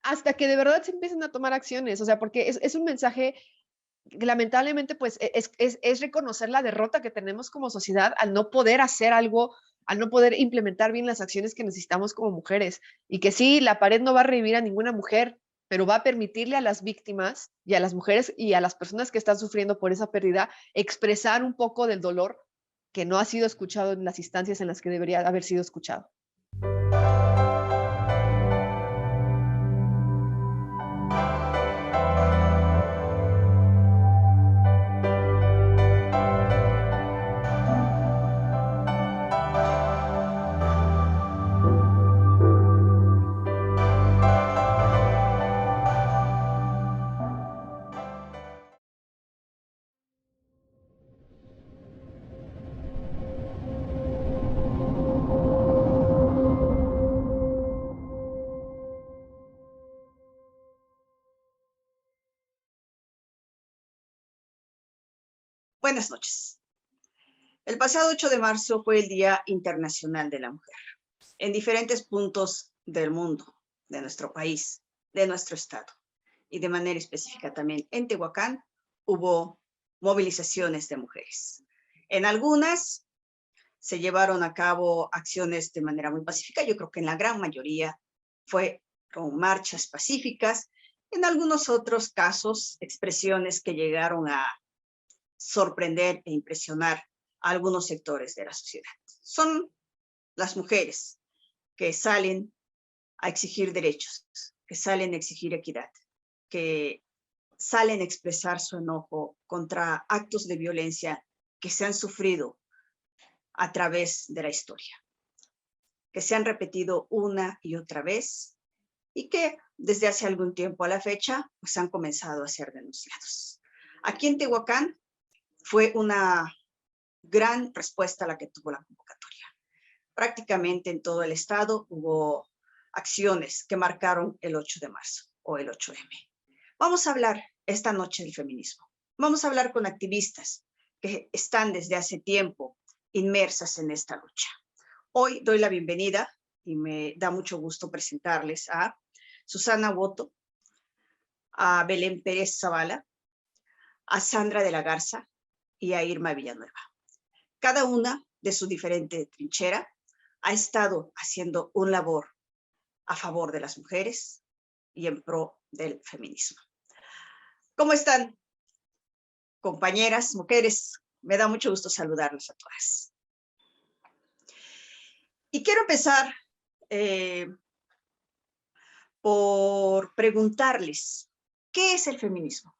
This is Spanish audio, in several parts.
hasta que de verdad se empiecen a tomar acciones, o sea, porque es un mensaje que lamentablemente, pues, es reconocer la derrota que tenemos como sociedad al no poder hacer algo, al no poder implementar bien las acciones que necesitamos como mujeres. Y que sí, la pared no va a revivir a ninguna mujer, pero va a permitirle a las víctimas y a las mujeres y a las personas que están sufriendo por esa pérdida expresar un poco del dolor que no ha sido escuchado en las instancias en las que debería haber sido escuchado. Buenas noches. El pasado 8 de marzo fue el Día Internacional de la Mujer. En diferentes puntos del mundo, de nuestro país, de nuestro estado y de manera específica también en Tehuacán, hubo movilizaciones de mujeres. En algunas se llevaron a cabo acciones de manera muy pacífica. Yo creo que en la gran mayoría fue con marchas pacíficas. En algunos otros casos, expresiones que llegaron a sorprender e impresionar a algunos sectores de la sociedad. Son las mujeres que salen a exigir derechos, que salen a exigir equidad, que salen a expresar su enojo contra actos de violencia que se han sufrido a través de la historia, que se han repetido una y otra vez y que desde hace algún tiempo a la fecha pues han comenzado a ser denunciados. Aquí en Tehuacán fue una gran respuesta a la que tuvo la convocatoria. Prácticamente en todo el estado hubo acciones que marcaron el 8 de marzo o el 8M. Vamos a hablar esta noche del feminismo. Vamos a hablar con activistas que están desde hace tiempo inmersas en esta lucha. Hoy doy la bienvenida y me da mucho gusto presentarles a Susana Boto, a Belén Pérez Zavala, a Sandra de la Garza y a Irma Villanueva. Cada una de su diferente trinchera ha estado haciendo un labor a favor de las mujeres y en pro del feminismo. ¿Cómo están, compañeras, mujeres? Me da mucho gusto saludarlas a todas. Y quiero empezar por preguntarles, ¿qué es el feminismo?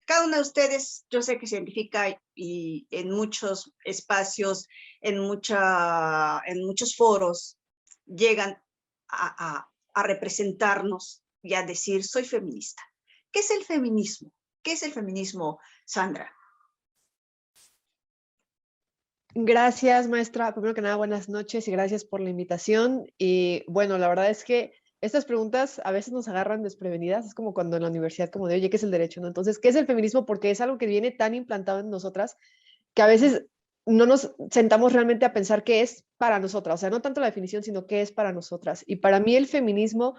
Cada una de ustedes, yo sé que se identifica y en muchos espacios, en muchos foros, llegan a representarnos y a decir, soy feminista. ¿Qué es el feminismo? ¿Qué es el feminismo, Sandra? Gracias, maestra. Primero que nada, buenas noches y gracias por la invitación. Y bueno, la verdad es que estas preguntas a veces nos agarran desprevenidas. Es como cuando en la universidad, como de, oye, ¿qué es el derecho? ¿No? Entonces, ¿qué es el feminismo? Porque es algo que viene tan implantado en nosotras que a veces no nos sentamos realmente a pensar qué es para nosotras. O sea, no tanto la definición, sino qué es para nosotras. Y para mí el feminismo,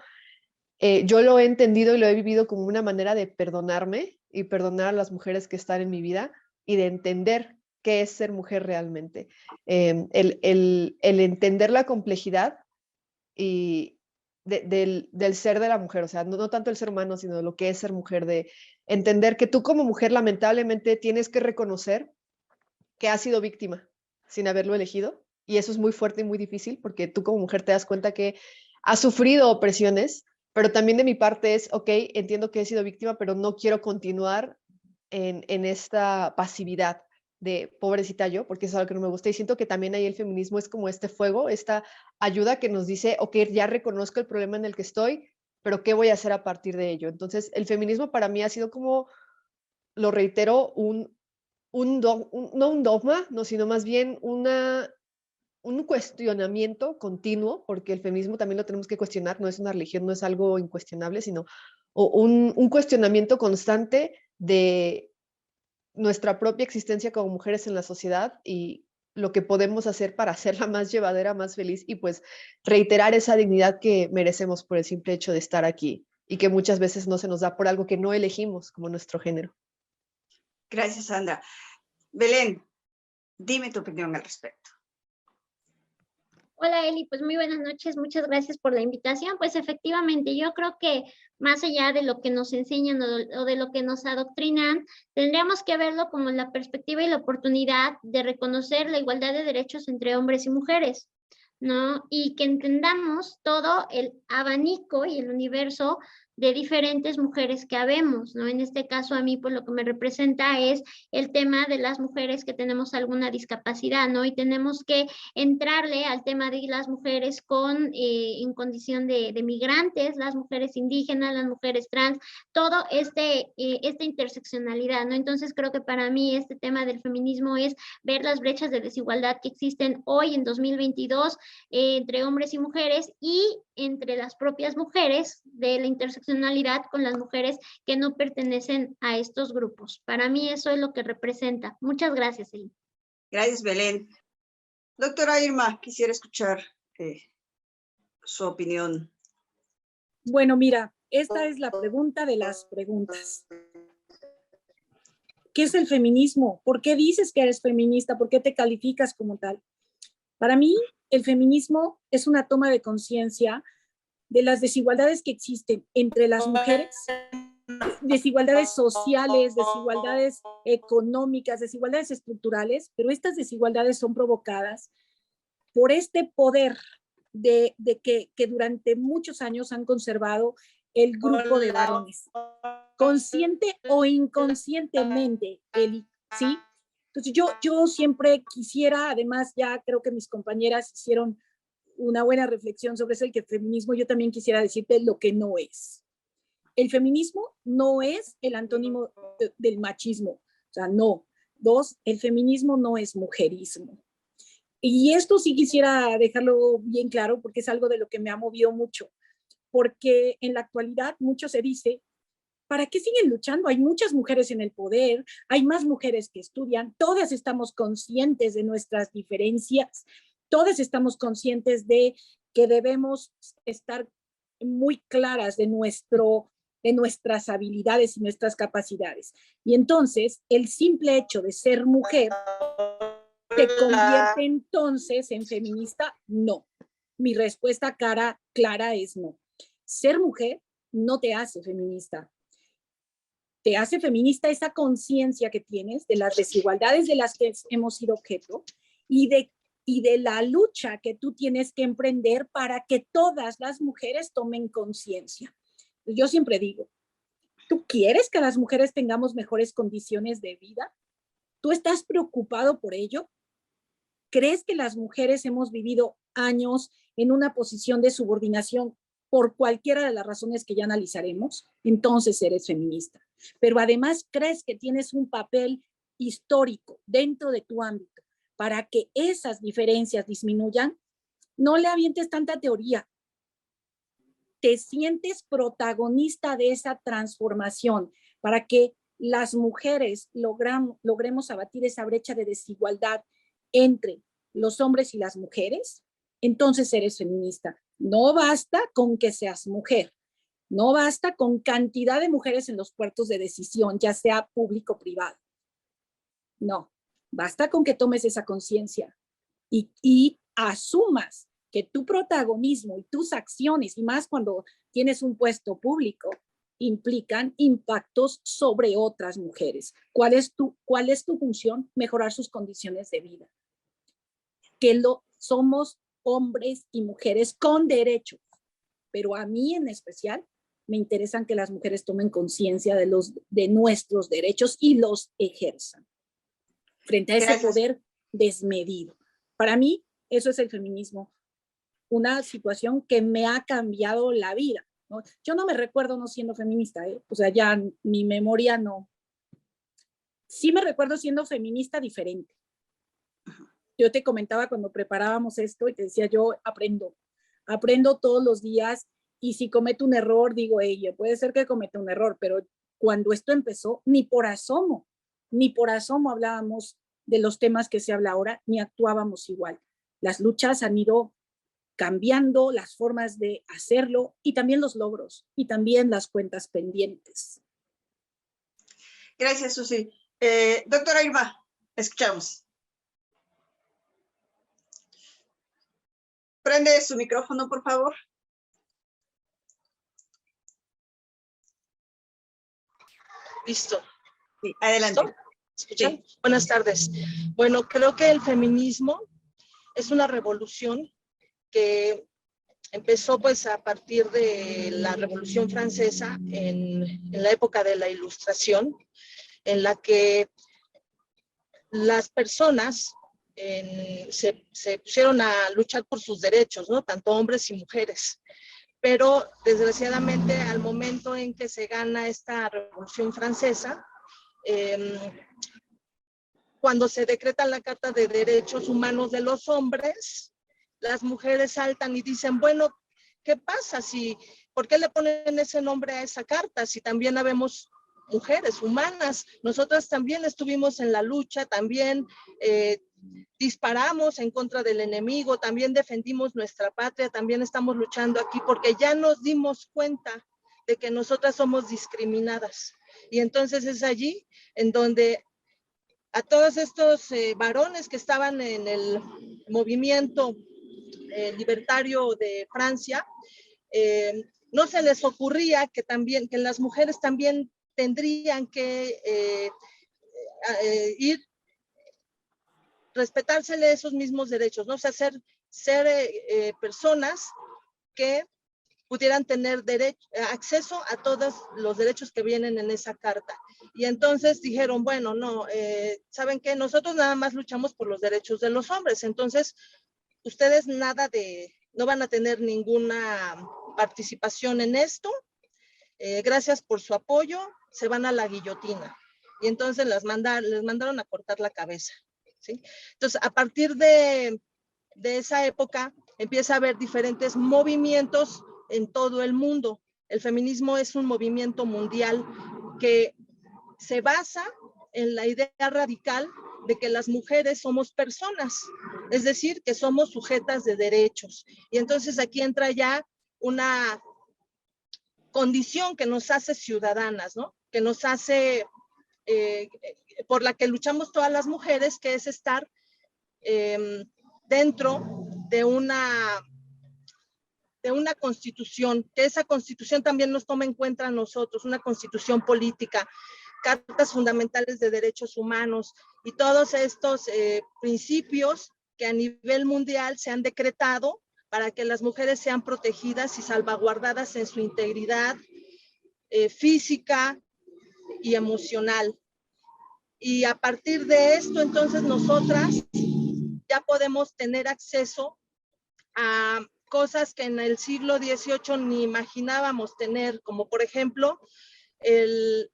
yo lo he entendido y lo he vivido como una manera de perdonarme y perdonar a las mujeres que están en mi vida y de entender qué es ser mujer realmente. El entender la complejidad y del ser de la mujer, o sea, no tanto el ser humano, sino lo que es ser mujer, de entender que tú como mujer lamentablemente tienes que reconocer que has sido víctima sin haberlo elegido. Y eso es muy fuerte y muy difícil porque tú como mujer te das cuenta que has sufrido opresiones, pero también de mi parte es, ok, entiendo que he sido víctima, pero no quiero continuar en esta pasividad de pobrecita yo, porque es algo que no me gusta. Y siento que también ahí el feminismo es como este fuego, esta ayuda que nos dice, ok, ya reconozco el problema en el que estoy, pero ¿qué voy a hacer a partir de ello? Entonces, el feminismo para mí ha sido como, lo reitero, no un dogma, no, sino más bien un cuestionamiento continuo, porque el feminismo también lo tenemos que cuestionar, no es una religión, no es algo incuestionable, sino un cuestionamiento constante de nuestra propia existencia como mujeres en la sociedad y lo que podemos hacer para hacerla más llevadera, más feliz y pues reiterar esa dignidad que merecemos por el simple hecho de estar aquí. y que muchas veces no se nos da por algo que no elegimos, como nuestro género. Gracias, Sandra. Belén, dime tu opinión al respecto. Hola Eli, pues muy buenas noches, muchas gracias por la invitación. Pues efectivamente, yo creo que más allá de lo que nos enseñan o de lo que nos adoctrinan, tendríamos que verlo como la perspectiva y la oportunidad de reconocer la igualdad de derechos entre hombres y mujeres, ¿no? Y que entendamos todo el abanico y el universo de diferentes mujeres que habemos, ¿no? En este caso a mí por lo que me representa es el tema de las mujeres que tenemos alguna discapacidad, ¿no? Y tenemos que entrarle al tema de las mujeres en condición de migrantes, las mujeres indígenas, las mujeres trans, todo esta interseccionalidad, ¿no? Entonces creo que para mí este tema del feminismo es ver las brechas de desigualdad que existen hoy en 2022 entre hombres y mujeres y entre las propias mujeres de la interseccionalidad con las mujeres que no pertenecen a estos grupos. Para mí eso es lo que representa. Muchas gracias, Eli. Gracias, Belén. Doctora Irma, quisiera escuchar su opinión. Bueno, mira, esta es la pregunta de las preguntas. ¿Qué es el feminismo? ¿Por qué dices que eres feminista? ¿Por qué te calificas como tal? Para mí, el feminismo es una toma de conciencia de las desigualdades que existen entre las mujeres, desigualdades sociales, desigualdades económicas, desigualdades estructurales, pero estas desigualdades son provocadas por este poder de que durante muchos años han conservado el grupo de varones, consciente o inconscientemente, Eli, ¿sí? Entonces yo siempre quisiera, además ya creo que mis compañeras hicieron una buena reflexión sobre eso, el que el feminismo, yo también quisiera decirte lo que no es. El feminismo no es el antónimo del machismo, o sea, no. Dos, el feminismo no es mujerismo. Y esto sí quisiera dejarlo bien claro porque es algo de lo que me ha movido mucho, porque en la actualidad mucho se dice, ¿para qué siguen luchando? Hay muchas mujeres en el poder, hay más mujeres que estudian, todas estamos conscientes de nuestras diferencias, todas estamos conscientes de que debemos estar muy claras de nuestras habilidades y nuestras capacidades. Y entonces, el simple hecho de ser mujer ¿te convierte entonces en feminista? No. Mi respuesta clara es no. Ser mujer no te hace feminista. Te hace feminista esa conciencia que tienes de las desigualdades de las que hemos sido objeto y de la lucha que tú tienes que emprender para que todas las mujeres tomen conciencia. Yo siempre digo, ¿tú quieres que las mujeres tengamos mejores condiciones de vida? ¿Tú estás preocupado por ello? ¿Crees que las mujeres hemos vivido años en una posición de subordinación por cualquiera de las razones que ya analizaremos? Entonces eres feminista. Pero además crees que tienes un papel histórico dentro de tu ámbito para que esas diferencias disminuyan. No le avientes tanta teoría. Te sientes protagonista de esa transformación para que las mujeres logremos abatir esa brecha de desigualdad entre los hombres y las mujeres, entonces eres feminista. No basta con que seas mujer, no basta con cantidad de mujeres en los puestos de decisión, ya sea público o privado. No, basta con que tomes esa conciencia y asumas que tu protagonismo y tus acciones, y más cuando tienes un puesto público, implican impactos sobre otras mujeres. ¿Cuál es tu función? Mejorar sus condiciones de vida. Que somos hombres y mujeres con derechos, pero a mí en especial me interesan que las mujeres tomen conciencia de nuestros derechos y los ejerzan frente a ese poder desmedido. Para mí, eso es el feminismo, una situación que me ha cambiado la vida, ¿no? Yo no me recuerdo no siendo feminista, o sea, ya mi memoria no. Sí me recuerdo siendo feminista diferente. Yo te comentaba cuando preparábamos esto y te decía, yo aprendo todos los días y si cometo un error, digo, puede ser que cometa un error, pero cuando esto empezó, ni por asomo hablábamos de los temas que se habla ahora, ni actuábamos igual. Las luchas han ido cambiando las formas de hacerlo y también los logros y también las cuentas pendientes. Gracias, Susi. Doctora Irma, escuchamos. Prende su micrófono, por favor. Listo. Sí, adelante. ¿Listo? ¿Escuchan? Sí. Buenas tardes. Bueno, creo que el feminismo es una revolución que empezó pues a partir de la Revolución Francesa en la época de la Ilustración, en la que las personas se pusieron a luchar por sus derechos, ¿no? Tanto hombres y mujeres. Pero desgraciadamente al momento en que se gana esta Revolución Francesa, cuando se decreta la Carta de Derechos Humanos de los Hombres, las mujeres saltan y dicen, bueno, ¿qué pasa si, por qué le ponen ese nombre a esa carta si también habemos mujeres humanas? Nosotras también estuvimos en la lucha, también disparamos en contra del enemigo, también defendimos nuestra patria, también estamos luchando aquí porque ya nos dimos cuenta de que nosotras somos discriminadas. Y entonces es allí en donde a todos estos varones que estaban en el movimiento libertario de Francia, no se les ocurría que las mujeres también tendrían que respetársele esos mismos derechos, ¿no? O sea, ser personas que pudieran tener acceso a todos los derechos que vienen en esa carta. Y entonces dijeron, bueno, no, ¿saben qué? Nosotros nada más luchamos por los derechos de los hombres, entonces ustedes no van a tener ninguna participación en esto, gracias por su apoyo, se van a la guillotina. Y entonces les mandaron a cortar la cabeza, ¿sí? Entonces, a partir de esa época, empieza a haber diferentes movimientos en todo el mundo. El feminismo es un movimiento mundial que se basa en la idea radical de que las mujeres somos personas, es decir, que somos sujetas de derechos. Y entonces aquí entra ya una condición que nos hace ciudadanas, ¿no? Que nos hace, por la que luchamos todas las mujeres, que es estar dentro de una constitución, que esa constitución también nos toma en cuenta a nosotros, una constitución política, cartas fundamentales de derechos humanos y todos estos principios que a nivel mundial se han decretado para que las mujeres sean protegidas y salvaguardadas en su integridad física y emocional. Y a partir de esto, entonces, nosotras ya podemos tener acceso a cosas que en el siglo XVIII ni imaginábamos tener, como por ejemplo, el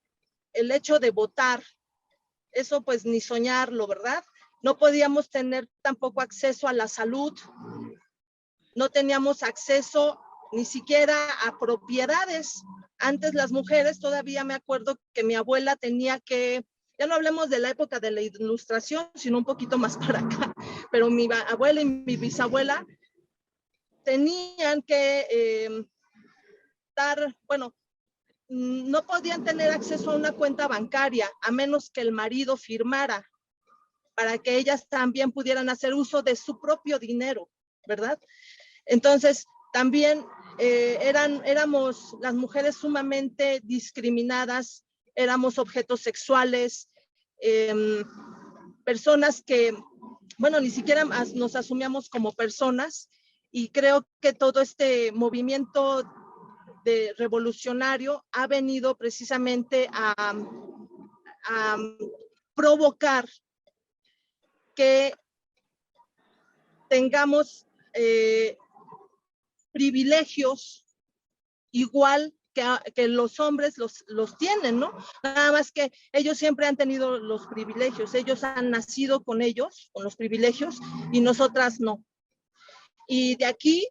hecho de votar. Eso pues ni soñarlo, ¿verdad? No podíamos tener tampoco acceso a la salud, no teníamos acceso ni siquiera a propiedades. Antes las mujeres, todavía me acuerdo que mi abuela tenía que, ya no hablemos de la época de la Ilustración, sino un poquito más para acá, pero mi abuela y mi bisabuela tenían que no podían tener acceso a una cuenta bancaria a menos que el marido firmara para que ellas también pudieran hacer uso de su propio dinero, ¿verdad? Entonces, también éramos las mujeres sumamente discriminadas, éramos objetos sexuales, personas que, bueno, ni siquiera nos asumíamos como personas, y creo que todo este movimiento revolucionario ha venido precisamente a provocar que tengamos privilegios igual que los hombres los tienen, ¿no? Nada más que ellos siempre han tenido los privilegios, ellos han nacido con ellos, con los privilegios, y nosotras no. Y de aquí,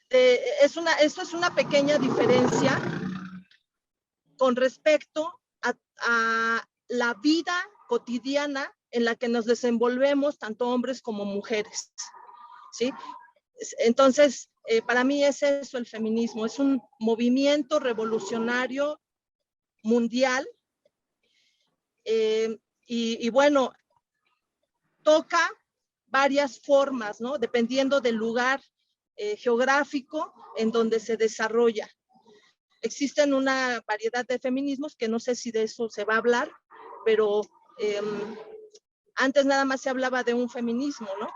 esto es una pequeña diferencia con respecto a la vida cotidiana en la que nos desenvolvemos, tanto hombres como mujeres, ¿sí? Entonces, para mí es eso el feminismo, es un movimiento revolucionario mundial y bueno, toca varias formas, ¿no? Dependiendo del lugar geográfico en donde se desarrolla. Existen una variedad de feminismos que no sé si de eso se va a hablar, pero antes nada más se hablaba de un feminismo, ¿no?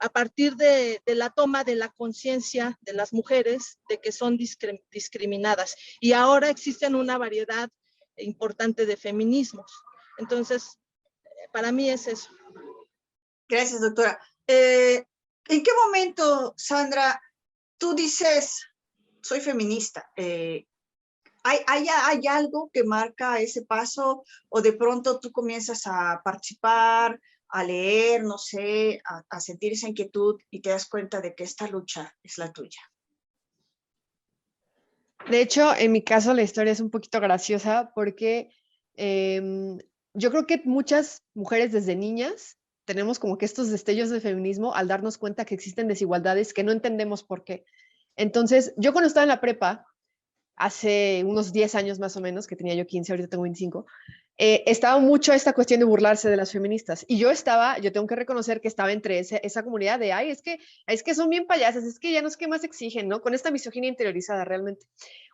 A partir de la toma de la conciencia de las mujeres de que son discriminadas. Y ahora existen una variedad importante de feminismos. Entonces, para mí es eso. Gracias, doctora. ¿En qué momento, Sandra, tú dices, soy feminista? ¿Hay algo que marca ese paso o de pronto tú comienzas a participar, a leer, no sé, a sentir esa inquietud y te das cuenta de que esta lucha es la tuya? De hecho, en mi caso la historia es un poquito graciosa porque yo creo que muchas mujeres desde niñas tenemos como que estos destellos de feminismo al darnos cuenta que existen desigualdades que no entendemos por qué. Entonces, yo cuando estaba en la prepa, hace unos 10 años más o menos, que tenía yo 15, ahorita tengo 25, estaba mucho esta cuestión de burlarse de las feministas. Y yo tengo que reconocer que estaba entre esa comunidad de, ay, es que son bien payasas, es que ya no es que más exigen, ¿no? Con esta misoginia interiorizada realmente.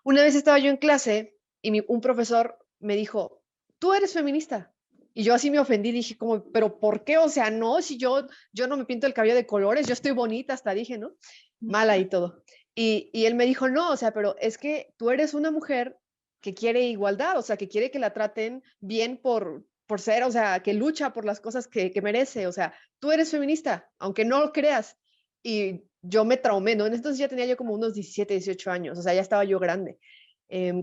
Una vez estaba yo en clase y un profesor me dijo, tú eres feminista. Y yo así me ofendí, dije como, pero ¿por qué? O sea, no, si yo no me pinto el cabello de colores, yo estoy bonita, hasta dije, ¿no? Mala y todo. Y él me dijo, no, o sea, pero es que tú eres una mujer que quiere igualdad, o sea, que quiere que la traten bien por ser, o sea, que lucha por las cosas que merece, o sea, tú eres feminista, aunque no lo creas. Y yo me traumé, ¿no? En entonces ya tenía yo como unos 17, 18 años, o sea, ya estaba yo grande.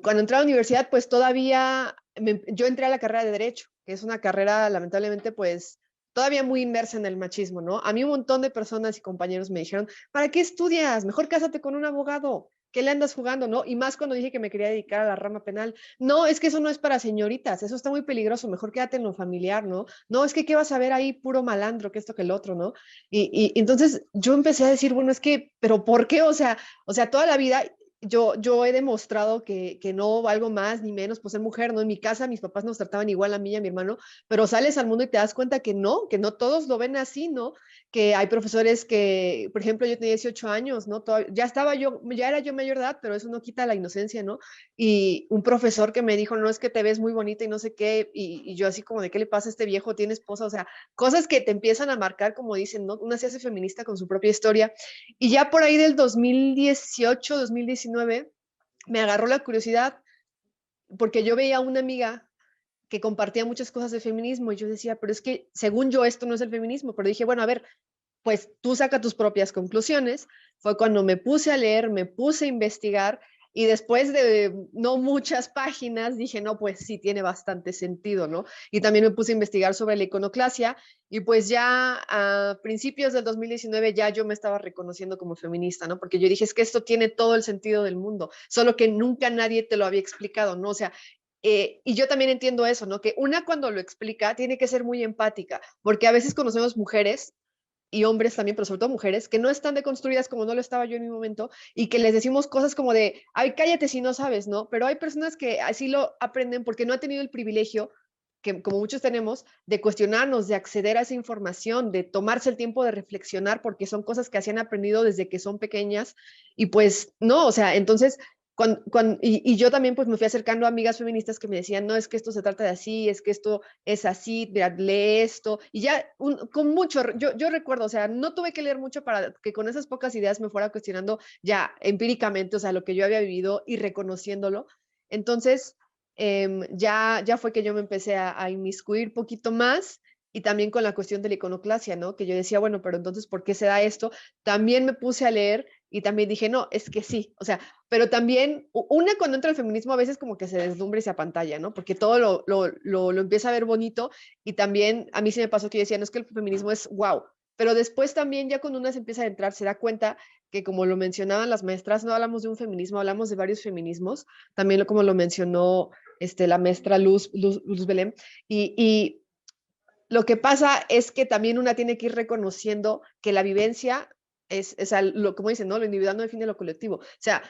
Cuando entré a la universidad, pues todavía, yo entré a la carrera de Derecho, que es una carrera, lamentablemente, pues todavía muy inmersa en el machismo, ¿no? A mí un montón de personas y compañeros me dijeron, ¿para qué estudias? Mejor cásate con un abogado. ¿Qué le andas jugando, no? Y más cuando dije que me quería dedicar a la rama penal. No, es que eso no es para señoritas, eso está muy peligroso, mejor quédate en lo familiar, ¿no? No, es que ¿qué vas a ver ahí? Puro malandro, que esto, que el otro, ¿no? Y entonces yo empecé a decir, bueno, es que, ¿pero por qué? O sea, toda la vida yo he demostrado que no valgo más ni menos por ser mujer, ¿no? En mi casa mis papás nos trataban igual a mí y a mi hermano, pero sales al mundo y te das cuenta que no todos lo ven así, ¿no? Que hay profesores que, por ejemplo, yo tenía 18 años, ¿no? Ya era yo mayor de edad, pero eso no quita la inocencia, ¿no? Y un profesor que me dijo, no, es que te ves muy bonita y no sé qué, y yo así como, ¿de qué le pasa a este viejo? ¿Tiene esposa? O sea, cosas que te empiezan a marcar, como dicen, ¿no? Una se hace feminista con su propia historia. Y ya por ahí del 2018, 2019, me agarró la curiosidad porque yo veía a una amiga que compartía muchas cosas de feminismo y yo decía, pero es que según yo esto no es el feminismo, pero dije, bueno, a ver, pues tú saca tus propias conclusiones. Fue cuando me puse a leer, me puse a investigar y después de no muchas páginas dije, no, pues sí, tiene bastante sentido, ¿no? Y también me puse a investigar sobre la iconoclasia y pues ya a principios del 2019 ya yo me estaba reconociendo como feminista, ¿no? Porque yo dije, es que esto tiene todo el sentido del mundo, solo que nunca nadie te lo había explicado, ¿no? O sea, y yo también entiendo eso, ¿no? Que una cuando lo explica tiene que ser muy empática, porque a veces conocemos mujeres y hombres también, pero sobre todo mujeres, que no están deconstruidas como no lo estaba yo en mi momento y que les decimos cosas como de, ay, cállate si no sabes, ¿no? Pero hay personas que así lo aprenden porque no han tenido el privilegio, que como muchos tenemos, de cuestionarnos, de acceder a esa información, de tomarse el tiempo de reflexionar porque son cosas que así han aprendido desde que son pequeñas y pues no, o sea, entonces y yo también pues me fui acercando a amigas feministas que me decían, no, es que esto se trata de así, es que esto es así, lee esto, y ya con mucho, yo recuerdo, o sea, no tuve que leer mucho para que con esas pocas ideas me fuera cuestionando ya empíricamente, o sea, lo que yo había vivido y reconociéndolo. Entonces, ya fue que yo me empecé a inmiscuir poquito más y también con la cuestión de la iconoclasia, ¿no? Que yo decía, bueno, pero entonces, ¿por qué se da esto? También me puse a leer y también dije, no, es que sí, o sea, pero también, una cuando entra el feminismo a veces como que se deslumbra y se apantalla, ¿no? Porque todo lo empieza a ver bonito y también a mí se me pasó que yo decía, no es que el feminismo es wow, pero después también ya cuando una se empieza a entrar se da cuenta que como lo mencionaban las maestras, no hablamos de un feminismo, hablamos de varios feminismos, también como lo mencionó la maestra Luz Belén, y lo que pasa es que también una tiene que ir reconociendo que la vivencia o sea, como dicen, ¿no? Lo individual no define lo colectivo. O sea,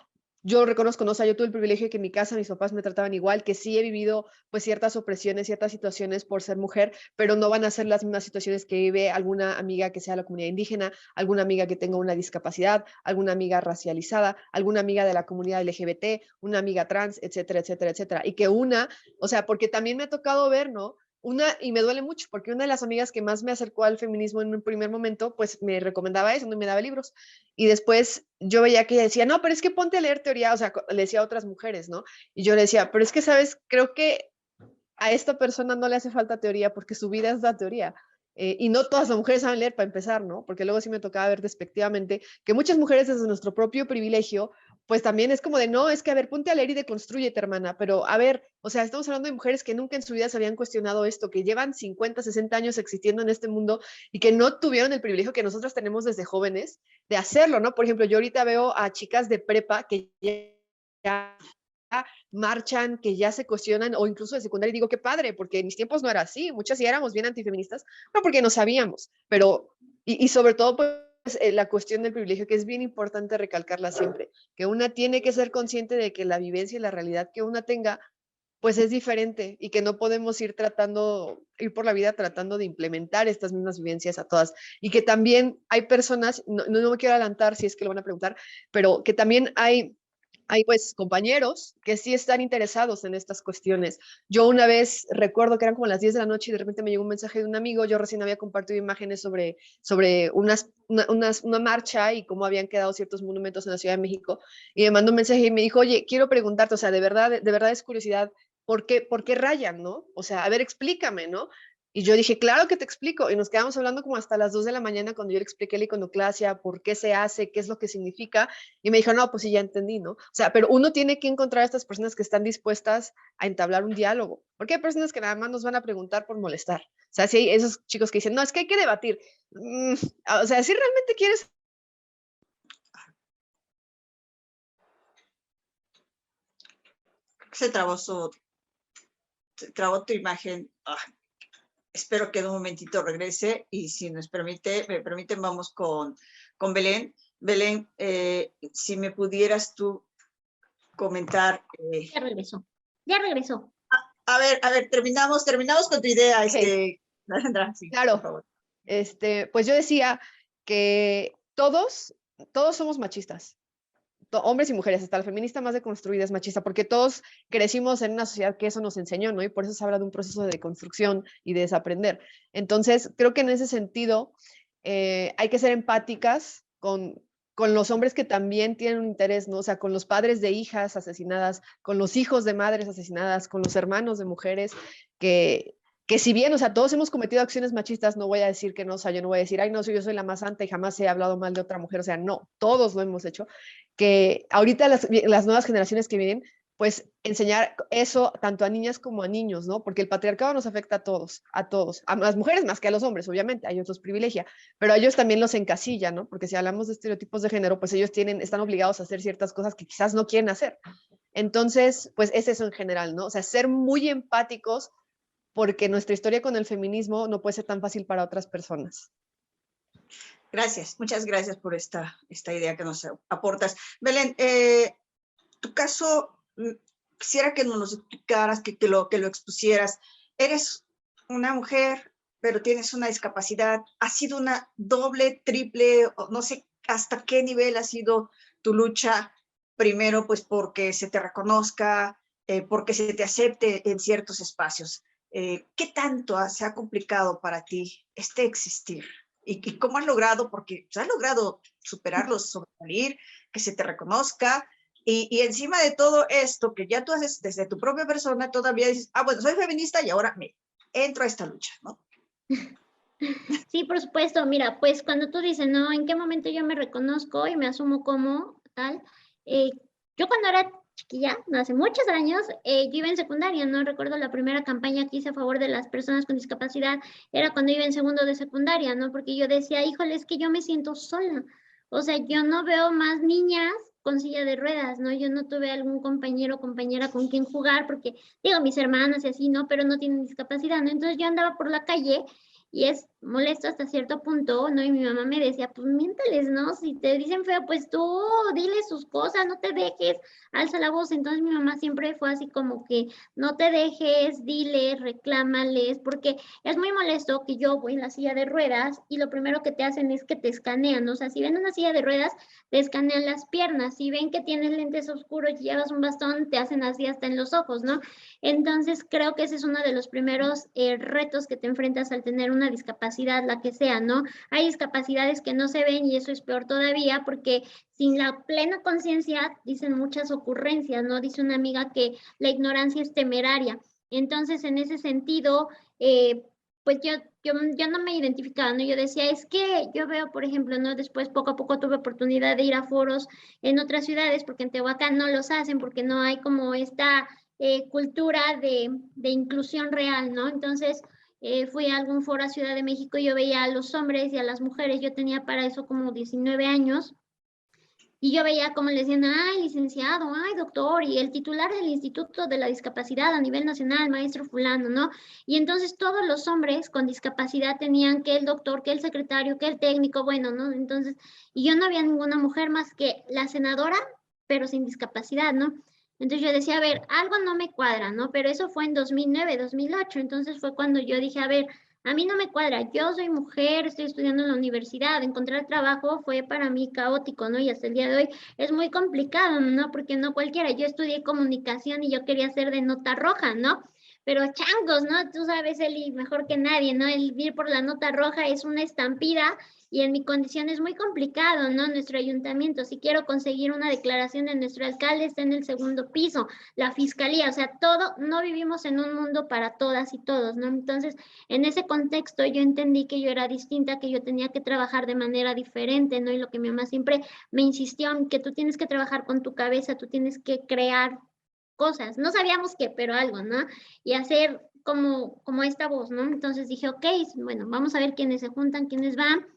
yo reconozco, ¿no? O sea, yo tuve el privilegio de que en mi casa mis papás me trataban igual, que sí he vivido pues ciertas opresiones, ciertas situaciones por ser mujer, pero no van a ser las mismas situaciones que vive alguna amiga que sea de la comunidad indígena, alguna amiga que tenga una discapacidad, alguna amiga racializada, alguna amiga de la comunidad LGBT, una amiga trans, etcétera, etcétera, etcétera. Y que o sea, porque también me ha tocado ver, ¿no? Y me duele mucho, porque una de las amigas que más me acercó al feminismo en un primer momento, pues me recomendaba eso, no me daba libros. Y después yo veía que ella decía, no, pero es que ponte a leer teoría, o sea, le decía a otras mujeres, ¿no? Y yo le decía, pero es que, ¿sabes? Creo que a esta persona no le hace falta teoría porque su vida es la teoría. Y no todas las mujeres saben leer para empezar, ¿no? Porque luego sí me tocaba ver despectivamente que muchas mujeres desde nuestro propio privilegio, pues también es como de, no, es que a ver, ponte a leer y deconstrúyete, hermana, pero a ver, o sea, estamos hablando de mujeres que nunca en su vida se habían cuestionado esto, que llevan 50, 60 años existiendo en este mundo y que no tuvieron el privilegio que nosotros tenemos desde jóvenes de hacerlo, ¿no? Por ejemplo, yo ahorita veo a chicas de prepa que ya marchan, que ya se cuestionan, o incluso de secundaria, y digo, qué padre, porque en mis tiempos no era así, muchas sí éramos bien antifeministas, no porque no sabíamos, pero, y sobre todo, pues, la cuestión del privilegio, que es bien importante recalcarla siempre, que una tiene que ser consciente de que la vivencia y la realidad que una tenga, pues es diferente, y que no podemos ir por la vida tratando de implementar estas mismas vivencias a todas, y que también hay personas, no me quiero adelantar si es que lo van a preguntar, pero que también hay pues compañeros que sí están interesados en estas cuestiones. Yo una vez recuerdo que eran como las 10 de la noche y de repente me llegó un mensaje de un amigo, yo recién había compartido imágenes sobre una marcha y cómo habían quedado ciertos monumentos en la Ciudad de México, y me mandó un mensaje y me dijo, oye, quiero preguntarte, o sea, de verdad es curiosidad, ¿por qué rayan, no? O sea, a ver, explícame, ¿no? Y yo dije, claro que te explico. Y nos quedamos hablando como hasta las 2 de la mañana cuando yo le expliqué la iconoclasia, por qué se hace, qué es lo que significa. Y me dijo, no, pues sí, ya entendí, ¿no? O sea, pero uno tiene que encontrar a estas personas que están dispuestas a entablar un diálogo. Porque hay personas que nada más nos van a preguntar por molestar. O sea, si hay esos chicos que dicen, no, es que hay que debatir. O sea, si realmente quieres... Se trabó tu imagen. Espero que en un momentito regrese y si me permiten, vamos con Belén. Belén, si me pudieras tú comentar. Ya regresó, ya regresó. A ver, terminamos con tu idea, Okay. Alejandra, sí, Claro. por favor. Pues yo decía que todos somos machistas. Hombres y mujeres, hasta la feminista más deconstruida es machista, porque todos crecimos en una sociedad que eso nos enseñó, ¿no? Y por eso se habla de un proceso de deconstrucción y de desaprender. Entonces, creo que en ese sentido hay que ser empáticas con los hombres que también tienen un interés, ¿no? O sea, con los padres de hijas asesinadas, con los hijos de madres asesinadas, con los hermanos de mujeres que si bien, o sea, todos hemos cometido acciones machistas, no voy a decir que no, o sea, yo no voy a decir, ay, no, yo soy la más santa y jamás he hablado mal de otra mujer, o sea, no, todos lo hemos hecho, que ahorita las nuevas generaciones que vienen, pues enseñar eso tanto a niñas como a niños, ¿no? Porque el patriarcado nos afecta a todos, a las mujeres más que a los hombres, obviamente, a ellos los privilegia, pero a ellos también los encasilla, ¿no? Porque si hablamos de estereotipos de género, pues ellos están obligados a hacer ciertas cosas que quizás no quieren hacer. Entonces, pues es eso en general, ¿no? O sea, ser muy empáticos porque nuestra historia con el feminismo no puede ser tan fácil para otras personas. Gracias, muchas gracias por esta idea que nos aportas. Belén, tu caso, quisiera que nos lo explicaras, que lo expusieras. Eres una mujer, pero tienes una discapacidad. ¿Ha sido una doble, triple, no sé hasta qué nivel ha sido tu lucha? Primero, pues porque se te reconozca, porque se te acepte en ciertos espacios. ¿Qué tanto se ha complicado para ti este existir? ¿Y cómo has logrado? Porque has logrado superarlo, sobresalir, que se te reconozca, y encima de todo esto que ya tú haces desde tu propia persona, todavía dices, bueno, soy feminista y ahora me entro a esta lucha, ¿no? Sí, por supuesto. Mira, pues cuando tú dices, ¿no? ¿En qué momento yo me reconozco y me asumo como tal? Yo cuando era chiquilla, no hace muchos años, yo iba en secundaria, ¿no? Recuerdo la primera campaña que hice a favor de las personas con discapacidad, era cuando iba en segundo de secundaria, ¿no? Porque yo decía, híjole, es que yo me siento sola. O sea, yo no veo más niñas con silla de ruedas, ¿no? Yo no tuve algún compañero o compañera con quien jugar, porque, digo, mis hermanas y así, ¿no? Pero no tienen discapacidad, ¿no? Entonces yo andaba por la calle y es molesto hasta cierto punto, ¿no? Y mi mamá me decía, pues miéntales, ¿no? Si te dicen feo, pues tú diles sus cosas, no te dejes, alza la voz. Entonces mi mamá siempre fue así como que no te dejes, diles, reclámales, porque es muy molesto que yo voy en la silla de ruedas y lo primero que te hacen es que te escanean, ¿no? O sea, si ven una silla de ruedas, te escanean las piernas, si ven que tienes lentes oscuros y llevas un bastón, te hacen así hasta en los ojos, ¿no? Entonces, creo que ese es uno de los primeros retos que te enfrentas al tener una discapacidad, la que sea, ¿no? Hay discapacidades que no se ven y eso es peor todavía porque sin la plena conciencia dicen muchas ocurrencias, ¿no? Dice una amiga que la ignorancia es temeraria. Entonces, en ese sentido, pues yo no me identificaba, ¿no? Yo decía, es que yo veo, por ejemplo, ¿no? Después poco a poco tuve oportunidad de ir a foros en otras ciudades, porque en Tehuacán no los hacen, porque no hay como esta cultura de inclusión real, ¿no? Entonces, fui a algún foro a Ciudad de México y yo veía a los hombres y a las mujeres, yo tenía para eso como 19 años, y yo veía como le decían, ay, licenciado, ay, doctor, y el titular del Instituto de la Discapacidad a nivel nacional, maestro fulano, ¿no? Y entonces todos los hombres con discapacidad tenían que el doctor, que el secretario, que el técnico, bueno, ¿no? Entonces, y yo no había ninguna mujer más que la senadora, pero sin discapacidad, ¿no? Entonces yo decía, a ver, algo no me cuadra, ¿no? Pero eso fue en 2009, 2008, entonces fue cuando yo dije, a ver, a mí no me cuadra, yo soy mujer, estoy estudiando en la universidad, encontrar trabajo fue para mí caótico, ¿no? Y hasta el día de hoy es muy complicado, ¿no? Porque no cualquiera, yo estudié comunicación y yo quería ser de nota roja, ¿no? Pero changos, ¿no? Tú sabes, Eli, mejor que nadie, ¿no? El ir por la nota roja es una estampida y en mi condición es muy complicado, ¿no? Nuestro ayuntamiento, si quiero conseguir una declaración de nuestro alcalde, está en el segundo piso, la fiscalía, o sea, todo, no vivimos en un mundo para todas y todos, ¿no? Entonces, en ese contexto yo entendí que yo era distinta, que yo tenía que trabajar de manera diferente, ¿no? Y lo que mi mamá siempre me insistió, que tú tienes que trabajar con tu cabeza, tú tienes que crear cosas, no sabíamos qué, pero algo, ¿no? Y hacer como esta voz, ¿no? Entonces dije, ok, bueno, vamos a ver quiénes se juntan, quiénes van.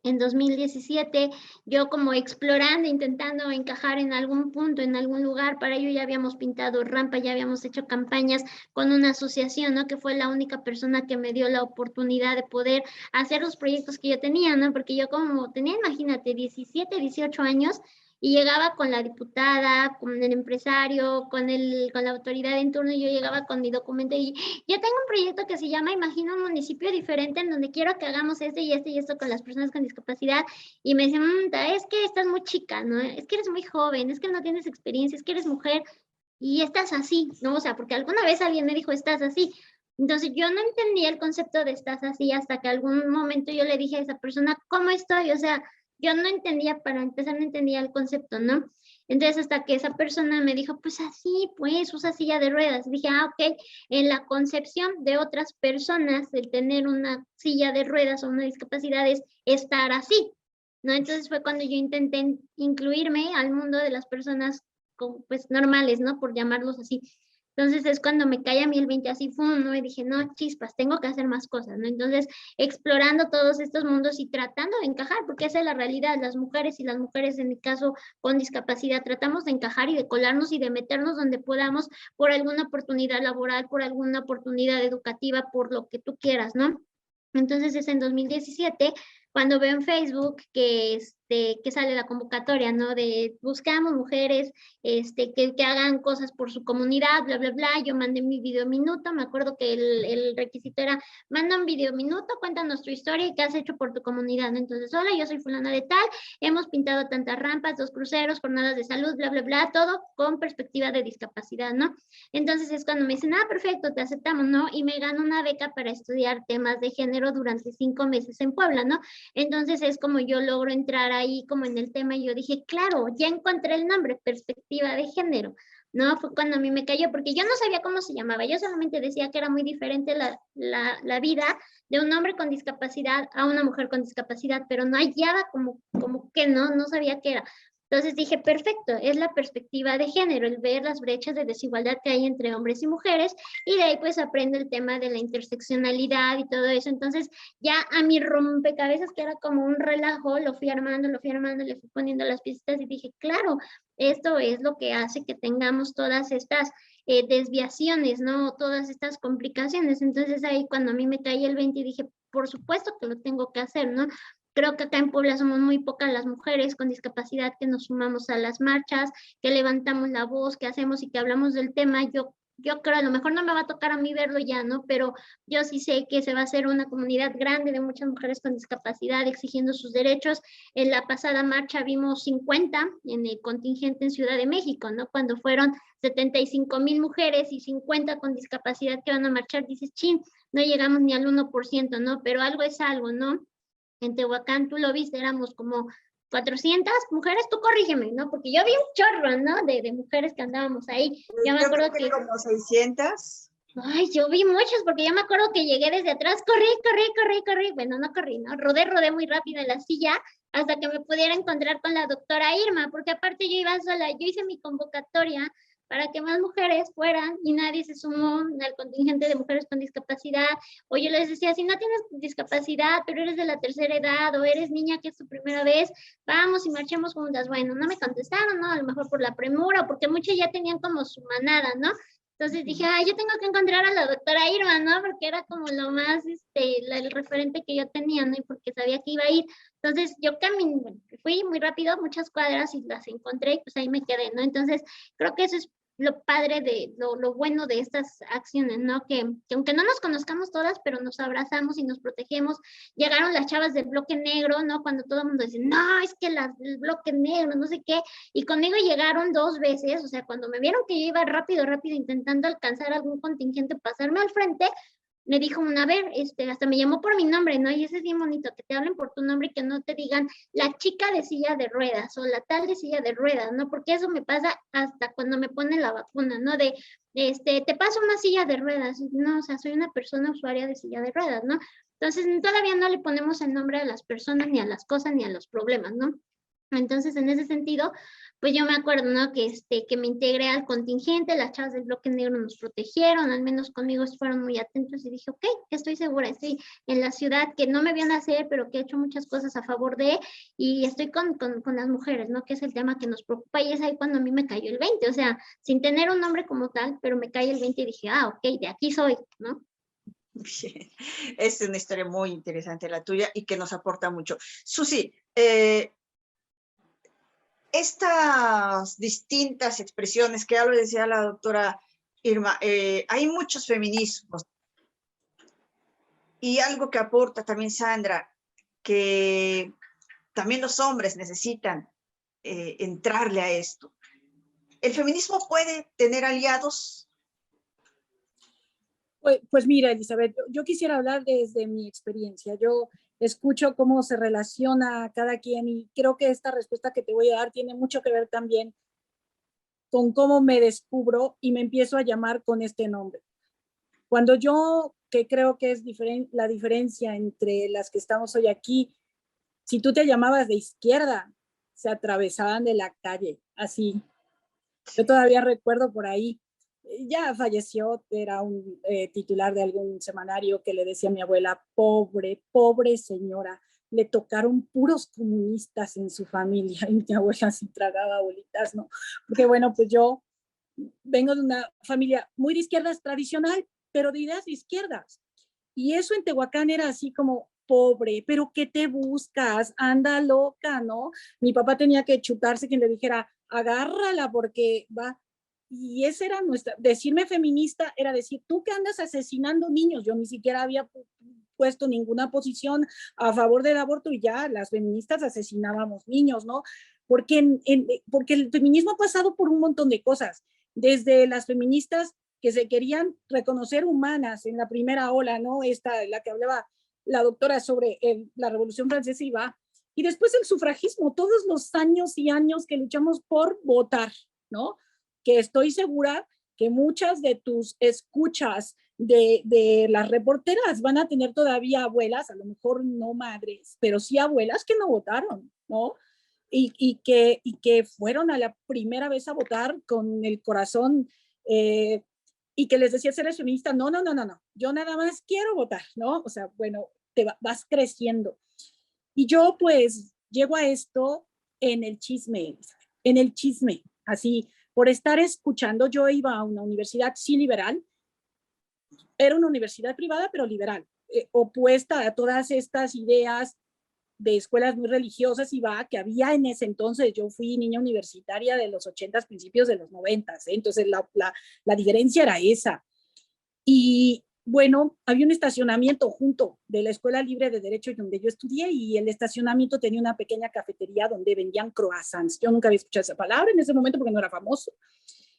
En 2017, yo como explorando, intentando encajar en algún punto, en algún lugar, para ello ya habíamos pintado rampa, ya habíamos hecho campañas con una asociación, ¿no? Que fue la única persona que me dio la oportunidad de poder hacer los proyectos que yo tenía, ¿no? Porque yo como tenía, imagínate, 17, 18 años, y llegaba con la diputada, con el empresario, con la autoridad en turno, y yo llegaba con mi documento y yo tengo un proyecto que se llama Imagina un municipio diferente en donde quiero que hagamos este y esto con las personas con discapacidad. Y me decían, es que estás muy chica, ¿no? Es que eres muy joven, es que no tienes experiencia, es que eres mujer y estás así, ¿no? O sea, porque alguna vez alguien me dijo, estás así. Entonces yo no entendía el concepto de estás así hasta que algún momento yo le dije a esa persona, ¿cómo estoy? O sea, yo no entendía, para empezar no entendía el concepto, ¿no? Entonces hasta que esa persona me dijo, pues así, pues usa silla de ruedas. Dije, ok, en la concepción de otras personas, el tener una silla de ruedas o una discapacidad es estar así, ¿no? Entonces fue cuando yo intenté incluirme al mundo de las personas pues normales, ¿no? Por llamarlos así. Entonces es cuando me cae a mí el 20 así, ¡fum! ¿No? Y dije, no, chispas, tengo que hacer más cosas, ¿no? Entonces, explorando todos estos mundos y tratando de encajar, porque esa es la realidad, las mujeres y las mujeres, en mi caso, con discapacidad, tratamos de encajar y de colarnos y de meternos donde podamos por alguna oportunidad laboral, por alguna oportunidad educativa, por lo que tú quieras, ¿no? Entonces es en 2017 cuando veo en Facebook que sale la convocatoria, ¿no? De buscamos mujeres que hagan cosas por su comunidad, bla, bla, bla. Yo mandé mi video minuto, me acuerdo que el requisito era, manda un video minuto, cuéntanos tu historia y qué has hecho por tu comunidad, ¿no? Entonces, hola, yo soy fulana de tal, hemos pintado tantas rampas, 2 cruceros, jornadas de salud, bla, bla, bla, todo con perspectiva de discapacidad, ¿no? Entonces es cuando me dicen, perfecto, te aceptamos, ¿no? Y me gano una beca para estudiar temas de género durante 5 meses en Puebla, ¿no? Entonces es como yo logro entrar ahí como en el tema y yo dije, claro, ya encontré el nombre, perspectiva de género, ¿no? Fue cuando a mí me cayó, porque yo no sabía cómo se llamaba, yo solamente decía que era muy diferente la vida de un hombre con discapacidad a una mujer con discapacidad, pero no hallaba como que no sabía qué era. Entonces dije, perfecto, es la perspectiva de género, el ver las brechas de desigualdad que hay entre hombres y mujeres, y de ahí pues aprendo el tema de la interseccionalidad y todo eso. Entonces ya a mi rompecabezas, que era como un relajo, lo fui armando, le fui poniendo las piezas y dije, claro, esto es lo que hace que tengamos todas estas desviaciones, ¿no? Todas estas complicaciones. Entonces ahí cuando a mí me caí el 20 dije, por supuesto que lo tengo que hacer, ¿no? Creo que acá en Puebla somos muy pocas las mujeres con discapacidad que nos sumamos a las marchas, que levantamos la voz, que hacemos y que hablamos del tema. Yo creo, a lo mejor no me va a tocar a mí verlo ya, ¿no? Pero yo sí sé que se va a hacer una comunidad grande de muchas mujeres con discapacidad exigiendo sus derechos. En la pasada marcha vimos 50 en el contingente en Ciudad de México, ¿no? Cuando fueron 75,000 mujeres y 50 con discapacidad que van a marchar, dices, chin, no llegamos ni al 1%, ¿no? Pero algo es algo, ¿no? En Tehuacán, tú lo viste, éramos como 400 mujeres, tú corrígeme, ¿no? Porque yo vi un chorro, ¿no? De mujeres que andábamos ahí. Yo me Yo acuerdo creo que que, como 600. ay, yo vi muchos, porque yo me acuerdo que llegué desde atrás, corrí, bueno, no corrí, ¿no? Rodé muy rápido en la silla hasta que me pudiera encontrar con la doctora Irma, porque aparte yo iba sola, yo hice mi convocatoria para que más mujeres fueran y nadie se sumó al contingente de mujeres con discapacidad. O yo les decía, si no tienes discapacidad, pero eres de la tercera edad o eres niña que es tu primera vez, vamos y marchemos juntas. Bueno, no me contestaron, ¿no? A lo mejor por la premura o porque muchos ya tenían como su manada, ¿no? Entonces dije, ay, yo tengo que encontrar a la doctora Irma, ¿no? Porque era como lo más, el referente que yo tenía, ¿no? Y porque sabía que iba a ir. Entonces yo caminé, fui muy rápido, muchas cuadras y las encontré y pues ahí me quedé, ¿no? Entonces creo que eso es lo padre de, lo bueno de estas acciones, ¿no? Que aunque no nos conozcamos todas, pero nos abrazamos y nos protegemos. Llegaron las chavas del bloque negro, ¿no? Cuando todo el mundo dice, no, es que las del bloque negro, no sé qué. Y conmigo llegaron 2 veces, o sea, cuando me vieron que yo iba rápido, intentando alcanzar algún contingente, pasarme al frente, me dijo una vez, hasta me llamó por mi nombre, ¿no? Y eso es bien bonito, que te hablen por tu nombre y que no te digan la chica de silla de ruedas o la tal de silla de ruedas, ¿no? Porque eso me pasa hasta cuando me ponen la vacuna, ¿no? Te paso una silla de ruedas, no, o sea, soy una persona usuaria de silla de ruedas, ¿no? Entonces, todavía no le ponemos el nombre a las personas, ni a las cosas, ni a los problemas, ¿no? Entonces, en ese sentido, pues yo me acuerdo, ¿no? Que me integré al contingente, las chavas del bloque negro nos protegieron, al menos conmigo fueron muy atentos y dije, ok, estoy segura, estoy en la ciudad que no me vio nacer, pero que he hecho muchas cosas a favor de, y estoy con las mujeres, ¿no? Que es el tema que nos preocupa y es ahí cuando a mí me cayó el 20, o sea, sin tener un nombre como tal, pero me cae el 20 y dije, ah, ok, de aquí soy, ¿no? Bien. Es una historia muy interesante la tuya y que nos aporta mucho. Susi, estas distintas expresiones que ya lo decía la doctora Irma, hay muchos feminismos y algo que aporta también Sandra, que también los hombres necesitan entrarle a esto. ¿El feminismo puede tener aliados? Pues mira, Elizabeth, yo quisiera hablar desde mi experiencia. Yo escucho cómo se relaciona cada quien y creo que esta respuesta que te voy a dar tiene mucho que ver también con cómo me descubro y me empiezo a llamar con este nombre. Cuando yo, que creo que es la diferencia entre las que estamos hoy aquí, si tú te llamabas de izquierda, se atravesaban de la calle, así. Yo todavía recuerdo por ahí, ya falleció, era un titular de algún semanario que le decía a mi abuela, pobre señora, le tocaron puros comunistas en su familia, y mi abuela sí tragaba bolitas, ¿no? Porque bueno, pues yo vengo de una familia muy de izquierdas tradicional, pero de ideas de izquierdas. Y eso en Tehuacán era así como, pobre, pero ¿qué te buscas? Anda loca, ¿no? Mi papá tenía que chutarse quien le dijera, agárrala porque va. Y esa era nuestra, decirme feminista era decir, tú que andas asesinando niños, yo ni siquiera había puesto ninguna posición a favor del aborto y ya las feministas asesinábamos niños, ¿no? Porque, porque el feminismo ha pasado por un montón de cosas, desde las feministas que se querían reconocer humanas en la primera ola, ¿no? Esta, la que hablaba la doctora sobre la Revolución Francesa y después el sufragismo, todos los años y años que luchamos por votar, ¿no? Que estoy segura que muchas de tus escuchas de las reporteras van a tener todavía abuelas, a lo mejor no madres, pero sí abuelas que no votaron, ¿no? Y que fueron a la primera vez a votar con el corazón y que les decía ser feminista, no, yo nada más quiero votar, ¿no? O sea, bueno, vas creciendo. Y yo pues llego a esto en el chisme, así, por estar escuchando. Yo iba a una universidad sí liberal, era una universidad privada, pero liberal, opuesta a todas estas ideas de escuelas muy religiosas que había en ese entonces. Yo fui niña universitaria de los 80s, principios de los 90s, entonces la diferencia era esa. Y bueno, había un estacionamiento junto de la Escuela Libre de Derecho donde yo estudié, y el estacionamiento tenía una pequeña cafetería donde vendían croissants. Yo nunca había escuchado esa palabra en ese momento porque no era famoso.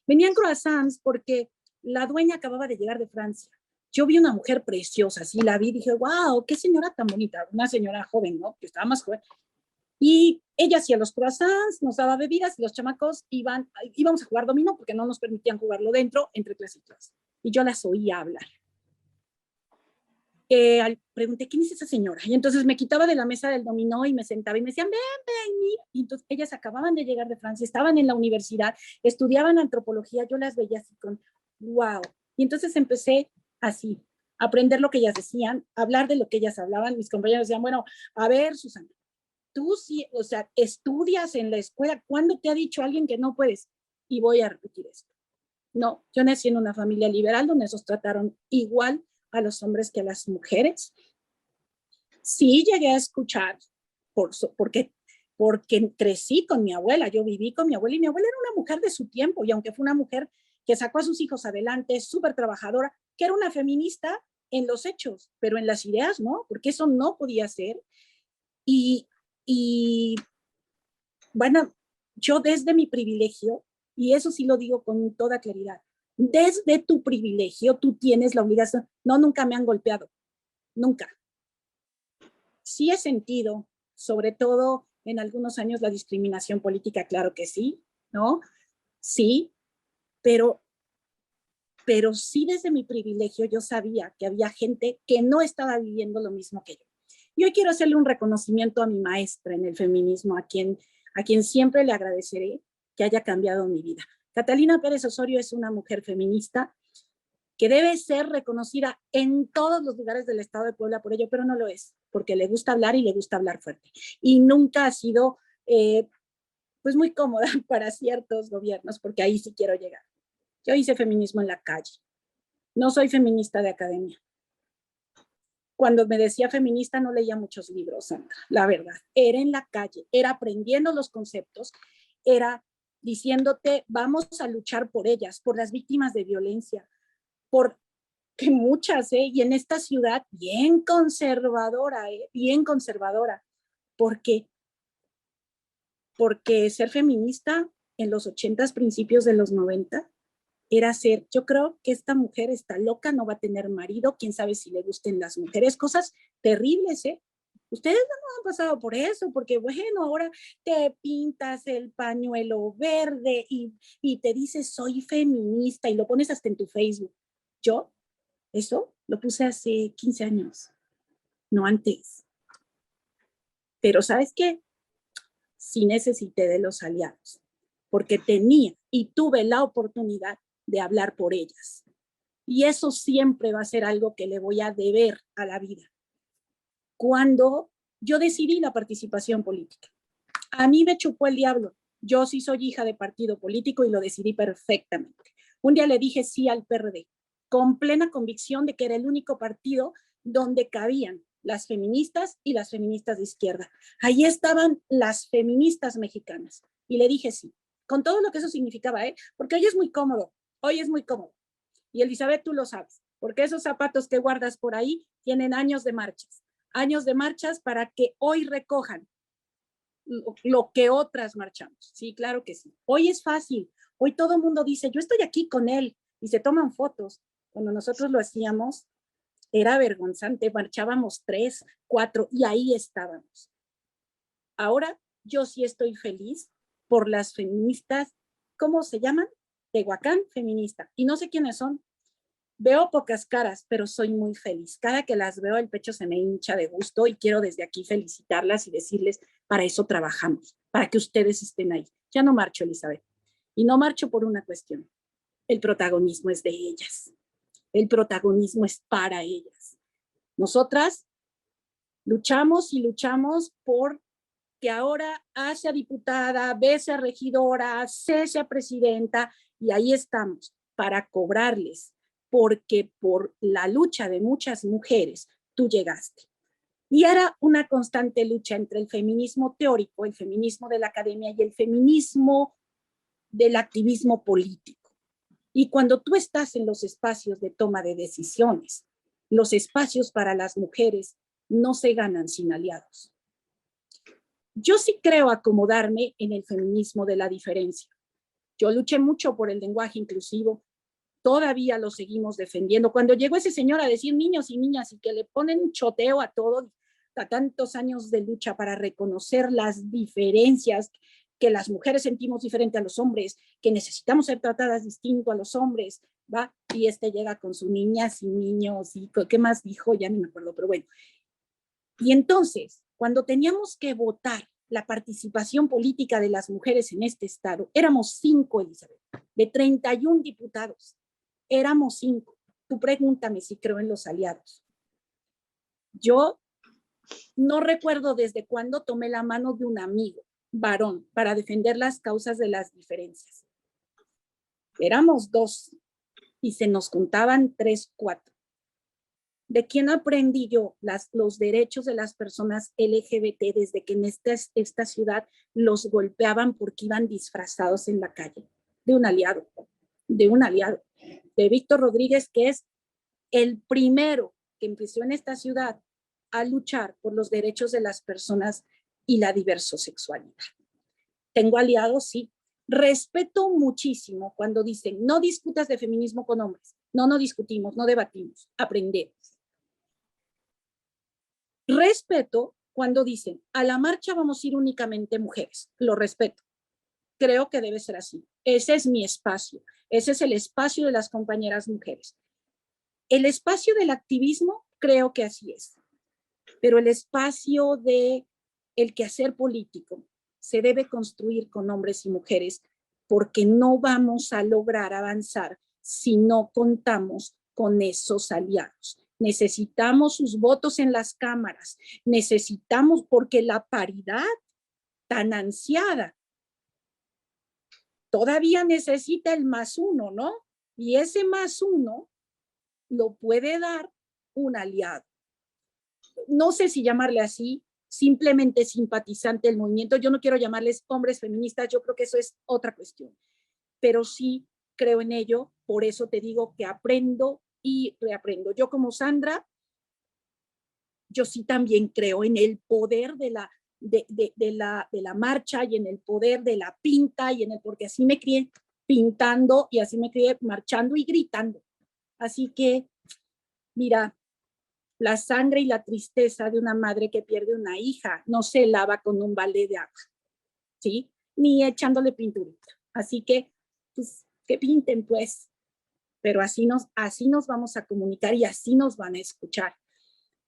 Vendían croissants porque la dueña acababa de llegar de Francia. Yo vi una mujer preciosa, así la vi, dije, wow, qué señora tan bonita, una señora joven, ¿no? Que estaba más joven. Y ella hacía los croissants, nos daba bebidas, y los chamacos íbamos a jugar dominó porque no nos permitían jugarlo dentro, entre clase y clase. Y yo las oía hablar. Pregunté, ¿quién es esa señora? Y entonces me quitaba de la mesa del dominó y me sentaba y me decían, ven, mira. Y entonces ellas acababan de llegar de Francia, estaban en la universidad, estudiaban antropología, yo las veía así con, wow. Y entonces empecé así, a aprender lo que ellas decían, a hablar de lo que ellas hablaban. Mis compañeros decían, bueno, a ver, Susana, tú sí, o sea, estudias en la escuela, ¿cuándo te ha dicho alguien que no puedes? Y voy a repetir esto. No, yo nací en una familia liberal donde esos trataron igual a los hombres que a las mujeres. Sí llegué a escuchar, porque crecí con mi abuela, yo viví con mi abuela, y mi abuela era una mujer de su tiempo, y aunque fue una mujer que sacó a sus hijos adelante, súper trabajadora, que era una feminista en los hechos, pero en las ideas no, porque eso no podía ser. Y bueno, yo desde mi privilegio, y eso sí lo digo con toda claridad, desde tu privilegio tú tienes la obligación. No, nunca me han golpeado, nunca. Sí he sentido, sobre todo en algunos años, la discriminación política, claro que sí, ¿no? Sí, pero sí desde mi privilegio yo sabía que había gente que no estaba viviendo lo mismo que yo. Y hoy quiero hacerle un reconocimiento a mi maestra en el feminismo, a quien siempre le agradeceré que haya cambiado mi vida. Catalina Pérez Osorio es una mujer feminista que debe ser reconocida en todos los lugares del estado de Puebla por ello, pero no lo es, porque le gusta hablar y le gusta hablar fuerte. Y nunca ha sido pues muy cómoda para ciertos gobiernos, porque ahí sí quiero llegar. Yo hice feminismo en la calle. No soy feminista de academia. Cuando me decía feminista no leía muchos libros, Sandra, la verdad. Era en la calle, era aprendiendo los conceptos, era diciéndote, vamos a luchar por ellas, por las víctimas de violencia, por que muchas, y en esta ciudad bien conservadora, bien conservadora, porque ser feminista en los 80s, principios de los 90, era ser, yo creo que esta mujer está loca, no va a tener marido, quién sabe si le gusten las mujeres, cosas terribles, Ustedes no han pasado por eso, porque bueno, ahora te pintas el pañuelo verde y te dices soy feminista y lo pones hasta en tu Facebook. Yo, eso lo puse hace 15 años, no antes. Pero ¿sabes qué? Sí necesité de los aliados, porque tenía y tuve la oportunidad de hablar por ellas. Y eso siempre va a ser algo que le voy a deber a la vida. Cuando yo decidí la participación política, a mí me chupó el diablo. Yo sí soy hija de partido político y lo decidí perfectamente. Un día le dije sí al PRD, con plena convicción de que era el único partido donde cabían las feministas y las feministas de izquierda. Ahí estaban las feministas mexicanas. Y le dije sí, con todo lo que eso significaba, porque hoy es muy cómodo. Y Elizabeth, tú lo sabes, porque esos zapatos que guardas por ahí tienen años de marchas para que hoy recojan lo que otras marchamos. Sí, claro que sí. Hoy es fácil. Hoy todo el mundo dice, yo estoy aquí con él, y se toman fotos. Cuando nosotros lo hacíamos, era vergonzante. Marchábamos 3, 4 y ahí estábamos. Ahora yo sí estoy feliz por las feministas, ¿cómo se llaman? Tehuacán feminista. Y no sé quiénes son. Veo pocas caras, pero soy muy feliz. Cada que las veo, el pecho se me hincha de gusto y quiero desde aquí felicitarlas y decirles, para eso trabajamos, para que ustedes estén ahí. Ya no marcho, Elizabeth. Y no marcho por una cuestión. El protagonismo es de ellas. El protagonismo es para ellas. Nosotras luchamos y luchamos por que ahora A sea diputada, B sea regidora, C sea presidenta, y ahí estamos para cobrarles, porque por la lucha de muchas mujeres tú llegaste. Y era una constante lucha entre el feminismo teórico, el feminismo de la academia y el feminismo del activismo político. Y cuando tú estás en los espacios de toma de decisiones, los espacios para las mujeres no se ganan sin aliados. Yo sí creo acomodarme en el feminismo de la diferencia. Yo luché mucho por el lenguaje inclusivo, todavía lo seguimos defendiendo. Cuando llegó ese señor a decir niños y niñas y que le ponen un choteo a todo, a tantos años de lucha para reconocer las diferencias, que las mujeres sentimos diferente a los hombres, que necesitamos ser tratadas distinto a los hombres, ¿va? Y llega con sus niñas y niños, y ¿qué más dijo? Ya no me acuerdo, pero bueno. Y entonces, cuando teníamos que votar la participación política de las mujeres en este estado, éramos 5, Elizabeth, de 31 diputados, éramos 5. Tú pregúntame si creo en los aliados. Yo no recuerdo desde cuándo tomé la mano de un amigo varón para defender las causas de las diferencias. Éramos 2 y se nos contaban 3, 4. ¿De quién aprendí yo los derechos de las personas LGBT desde que en esta ciudad los golpeaban porque iban disfrazados en la calle? De un aliado, de Víctor Rodríguez, que es el primero que empezó en esta ciudad a luchar por los derechos de las personas y la diversosexualidad. ¿Tengo aliados? Sí. Respeto muchísimo cuando dicen, no discutas de feminismo con hombres. No discutimos, no debatimos, aprendemos. Respeto cuando dicen, a la marcha vamos a ir únicamente mujeres. Lo respeto. Creo que debe ser así. Ese es mi espacio. Ese es el espacio de las compañeras mujeres. El espacio del activismo, creo que así es. Pero el espacio de el quehacer político se debe construir con hombres y mujeres, porque no vamos a lograr avanzar si no contamos con esos aliados. Necesitamos sus votos en las cámaras, necesitamos, porque la paridad tan ansiada todavía necesita el +1, ¿no? Y ese +1 lo puede dar un aliado. No sé si llamarle así, simplemente simpatizante del movimiento. Yo no quiero llamarles hombres feministas, yo creo que eso es otra cuestión, pero sí creo en ello, por eso te digo que aprendo y reaprendo. Yo como Sandra, yo sí también creo en el poder de la marcha y en el poder de la pinta porque así me crié pintando y así me crié marchando y gritando. Así que, mira, la sangre y la tristeza de una madre que pierde una hija no se lava con un balde de agua, ¿sí? Ni echándole pinturita. Así que, pues, que pinten, pues. Pero así nos vamos a comunicar y así nos van a escuchar.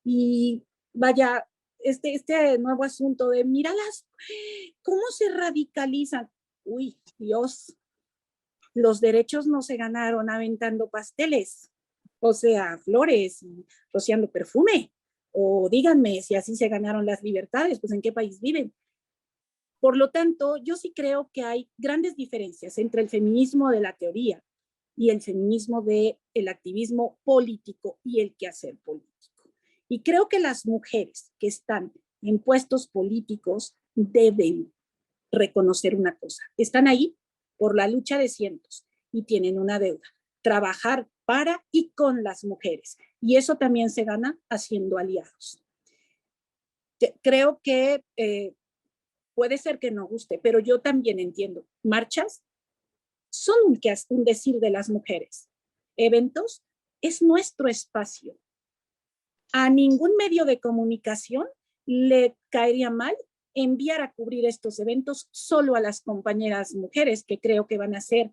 Y vaya, este nuevo asunto de, míralas, cómo se radicalizan. Uy, Dios, los derechos no se ganaron aventando pasteles, o sea, flores y rociando perfume. O díganme si así se ganaron las libertades, pues ¿en qué país viven? Por lo tanto, yo sí creo que hay grandes diferencias entre el feminismo de la teoría y el feminismo del activismo político y el quehacer político. Y creo que las mujeres que están en puestos políticos deben reconocer una cosa. Están ahí por la lucha de cientos y tienen una deuda. Trabajar para y con las mujeres. Y eso también se gana haciendo aliados. Creo que puede ser que no guste, pero yo también entiendo. Marchas son un decir de las mujeres. Eventos es nuestro espacio. A ningún medio de comunicación le caería mal enviar a cubrir estos eventos solo a las compañeras mujeres, que creo que van a ser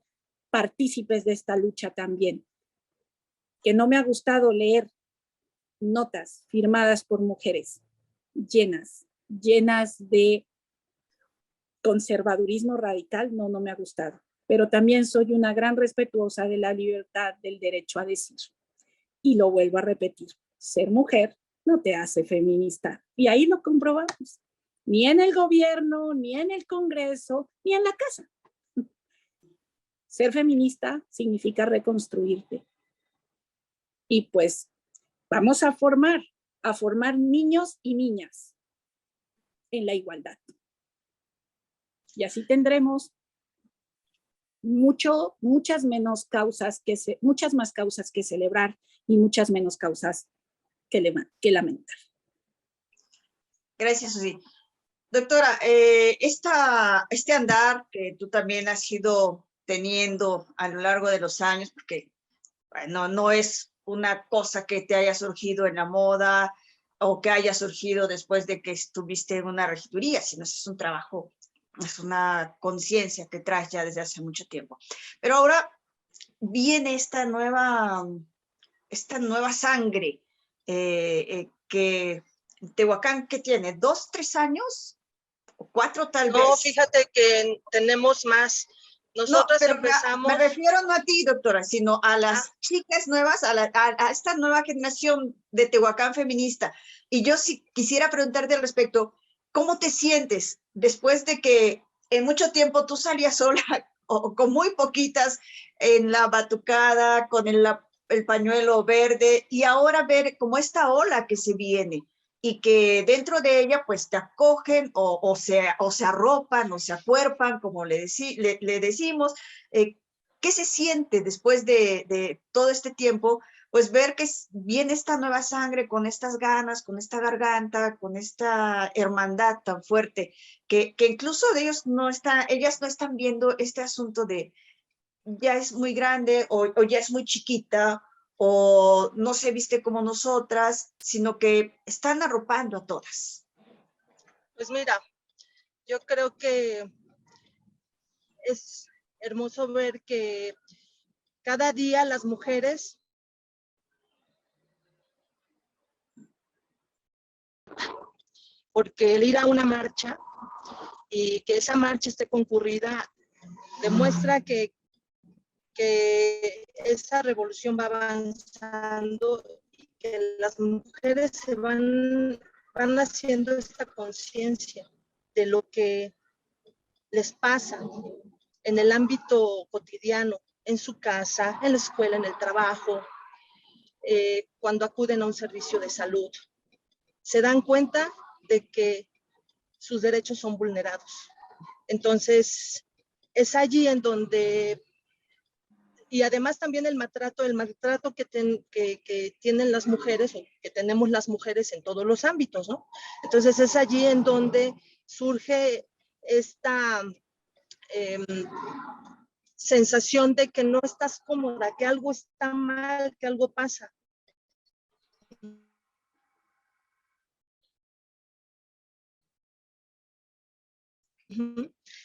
partícipes de esta lucha también. Que no me ha gustado leer notas firmadas por mujeres llenas de conservadurismo radical, no me ha gustado. Pero también soy una gran respetuosa de la libertad del derecho a decir. Y lo vuelvo a repetir, ser mujer no te hace feminista. Y ahí lo comprobamos. ni en el gobierno, ni en el Congreso, ni en la casa. Ser feminista significa reconstruirte. Y pues vamos a formar niños y niñas en la igualdad. Y así tendremos muchas más causas que celebrar y muchas menos causas que lamentar. Gracias, Susi. Doctora, este andar que tú también has ido teniendo a lo largo de los años, porque bueno, no es una cosa que te haya surgido en la moda o que haya surgido después de que estuviste en una regiduría, sino es un trabajo, es una conciencia que traes ya desde hace mucho tiempo. Pero ahora viene esta nueva sangre que Tehuacán, ¿qué tiene? ¿2, 3 años? ¿O 4 tal vez? No, fíjate que tenemos más. Nosotros no, pero empezamos. me refiero no a ti, doctora, sino a las chicas nuevas, a esta nueva generación de Tehuacán feminista. Y yo sí quisiera preguntarte al respecto, ¿cómo te sientes después de que en mucho tiempo tú salías sola o con muy poquitas en la batucada, con el pañuelo verde, y ahora ver como esta ola que se viene? Y que dentro de ella pues te acogen o se arropan o se acuerpan, como le decimos. ¿Qué se siente después de todo este tiempo? Pues ver que viene esta nueva sangre con estas ganas, con esta garganta, con esta hermandad tan fuerte, que incluso de ellas no están viendo este asunto de ya es muy grande o ya es muy chiquita, o no se viste como nosotras, sino que están arropando a todas. Pues mira, yo creo que es hermoso ver que cada día las mujeres porque el ir a una marcha y que esa marcha esté concurrida demuestra que esa revolución va avanzando y que las mujeres se van haciendo esta conciencia de lo que les pasa en el ámbito cotidiano, en su casa, en la escuela, en el trabajo, cuando acuden a un servicio de salud. Se dan cuenta de que sus derechos son vulnerados. Entonces, es allí en donde, y además también el maltrato que tienen las mujeres, o que tenemos las mujeres en todos los ámbitos, ¿no? Entonces, es allí en donde surge esta sensación de que no estás cómoda, que algo está mal, que algo pasa.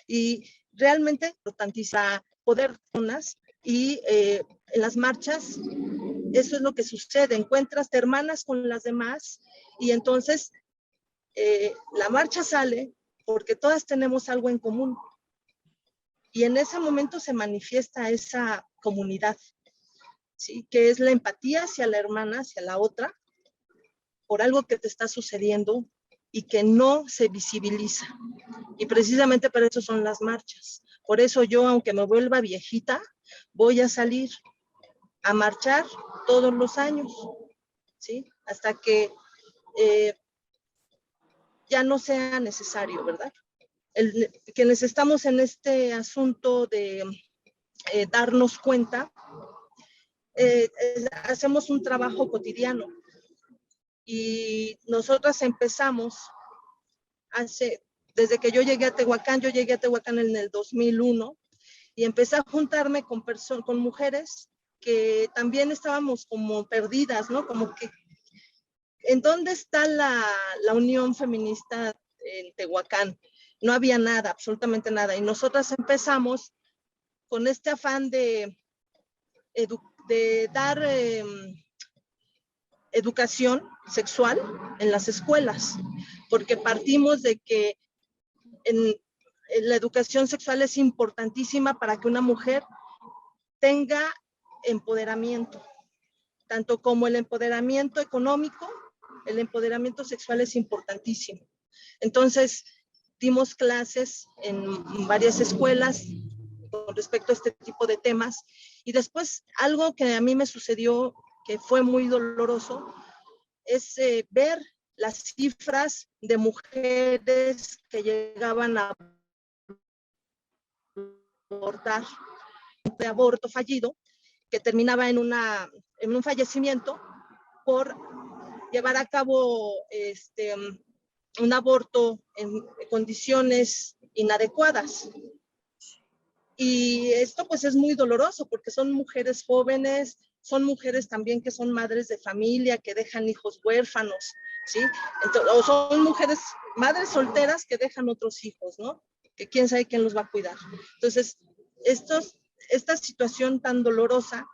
Y realmente importantísima poder unas y en las marchas eso es lo que sucede, encuentras hermanas con las demás y entonces la marcha sale porque todas tenemos algo en común y en ese momento se manifiesta esa comunidad, ¿sí? Que es la empatía hacia la hermana, hacia la otra, por algo que te está sucediendo y que no se visibiliza. Y precisamente para eso son las marchas. Por eso yo, aunque me vuelva viejita, voy a salir a marchar todos los años, ¿sí? Hasta que ya no sea necesario, ¿verdad? Quienes estamos en este asunto de darnos cuenta, hacemos un trabajo cotidiano y nosotras empezamos desde que yo llegué a Tehuacán en el 2001 y empecé a juntarme con mujeres que también estábamos como perdidas, ¿no? Como que, ¿en dónde está la unión feminista en Tehuacán? No había nada, absolutamente nada. Y nosotras empezamos con este afán de dar educación sexual en las escuelas, porque partimos de que en la educación sexual es importantísima para que una mujer tenga empoderamiento, tanto como el empoderamiento económico, el empoderamiento sexual es importantísimo. Entonces, dimos clases en varias escuelas con respecto a este tipo de temas. Y después, algo que a mí me sucedió, que fue muy doloroso, es ver las cifras de mujeres que llegaban a abortar, de aborto fallido, que terminaba en un fallecimiento por llevar a cabo un aborto en condiciones inadecuadas. Y esto pues es muy doloroso porque son mujeres jóvenes, son mujeres también que son madres de familia, que dejan hijos huérfanos, ¿sí? Entonces, o son mujeres, madres solteras que dejan otros hijos, ¿no? Que quién sabe quién los va a cuidar. Entonces, esta situación tan dolorosa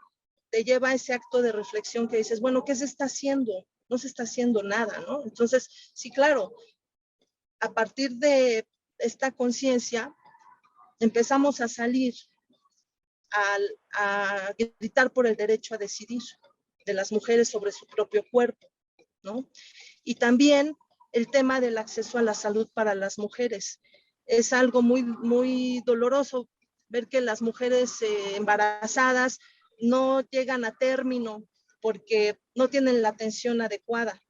te lleva a ese acto de reflexión que dices, bueno, ¿qué se está haciendo? No se está haciendo nada, ¿no? Entonces, sí, claro, a partir de esta conciencia, empezamos a salir a gritar por el derecho a decidir de las mujeres sobre su propio cuerpo, ¿no? Y también el tema del acceso a la salud para las mujeres. Es algo muy, muy doloroso ver que las mujeres embarazadas no llegan a término porque no tienen la atención adecuada.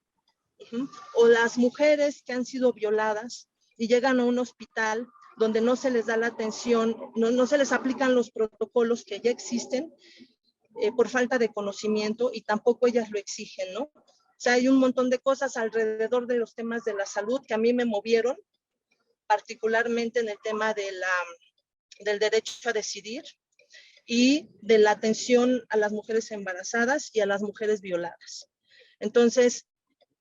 O las mujeres que han sido violadas y llegan a un hospital donde no se les da la atención, no se les aplican los protocolos que ya existen por falta de conocimiento y tampoco ellas lo exigen, ¿no? O sea, hay un montón de cosas alrededor de los temas de la salud que a mí me movieron, particularmente en el tema del derecho a decidir y de la atención a las mujeres embarazadas y a las mujeres violadas. Entonces,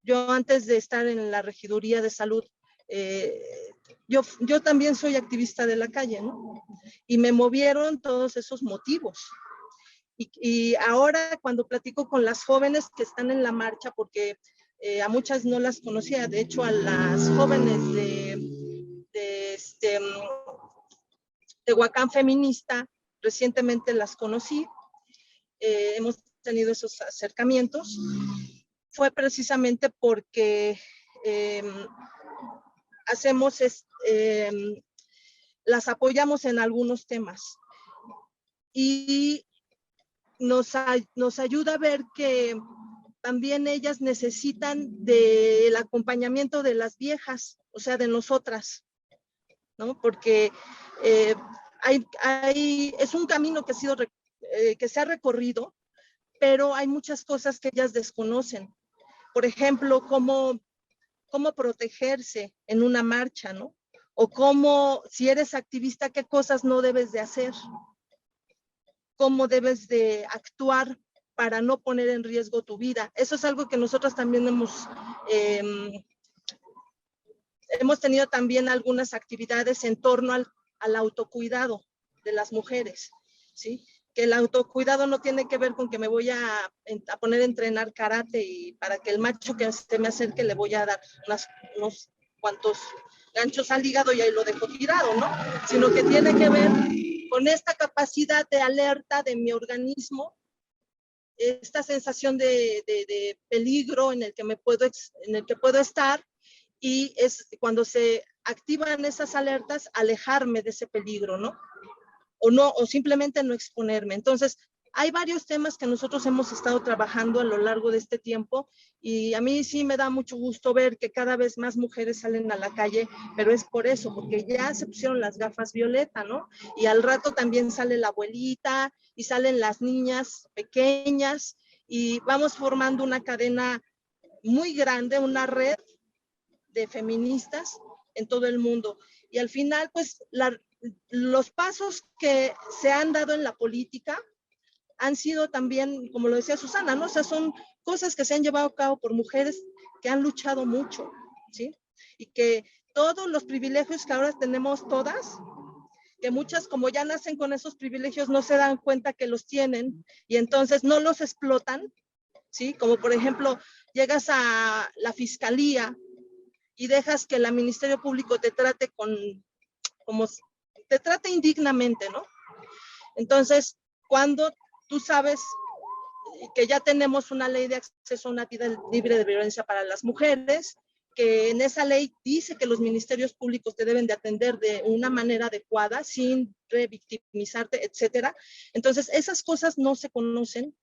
yo antes de estar en la Regiduría de Salud, yo también soy activista de la calle, ¿no? Y me movieron todos esos motivos. Y ahora cuando platico con las jóvenes que están en la marcha, porque a muchas no las conocía, de hecho a las jóvenes de Tehuacán Feminista, recientemente las conocí, hemos tenido esos acercamientos, fue precisamente porque las apoyamos en algunos temas y nos ayuda a ver que también ellas necesitan del acompañamiento de las viejas, o sea, de nosotras, ¿no? Porque es un camino que se ha recorrido, pero hay muchas cosas que ellas desconocen. Por ejemplo, cómo protegerse en una marcha, ¿no? O cómo, si eres activista, qué cosas no debes de hacer. Cómo debes de actuar para no poner en riesgo tu vida. Eso es algo que nosotros también hemos tenido también algunas actividades en torno al autocuidado de las mujeres, ¿sí? Que el autocuidado no tiene que ver con que me voy a poner a entrenar karate y para que el macho que se me acerque le voy a dar unos cuantos ganchos al hígado y ahí lo dejo tirado, ¿no? Sino que tiene que ver con esta capacidad de alerta de mi organismo, esta sensación de peligro en el que puedo estar, y es cuando se activan esas alertas, alejarme de ese peligro, ¿no? O simplemente no exponerme. Entonces, hay varios temas que nosotros hemos estado trabajando a lo largo de este tiempo y a mí sí me da mucho gusto ver que cada vez más mujeres salen a la calle, pero es por eso, porque ya se pusieron las gafas violeta, ¿no? Y al rato también sale la abuelita y salen las niñas pequeñas y vamos formando una cadena muy grande, una red de feministas en todo el mundo. Y al final, pues, los pasos que se han dado en la política han sido también, como lo decía Susana, ¿no? O sea, son cosas que se han llevado a cabo por mujeres que han luchado mucho, ¿sí? Y que todos los privilegios que ahora tenemos todas, que muchas como ya nacen con esos privilegios no se dan cuenta que los tienen y entonces no los explotan, ¿sí? Como por ejemplo, llegas a la fiscalía y dejas que el Ministerio Público te trate como te trate indignamente, ¿no? Entonces, cuando tú sabes que ya tenemos una ley de acceso a una vida libre de violencia para las mujeres, que en esa ley dice que los ministerios públicos te deben de atender de una manera adecuada, sin revictimizarte, etcétera. Entonces, esas cosas no se conocen,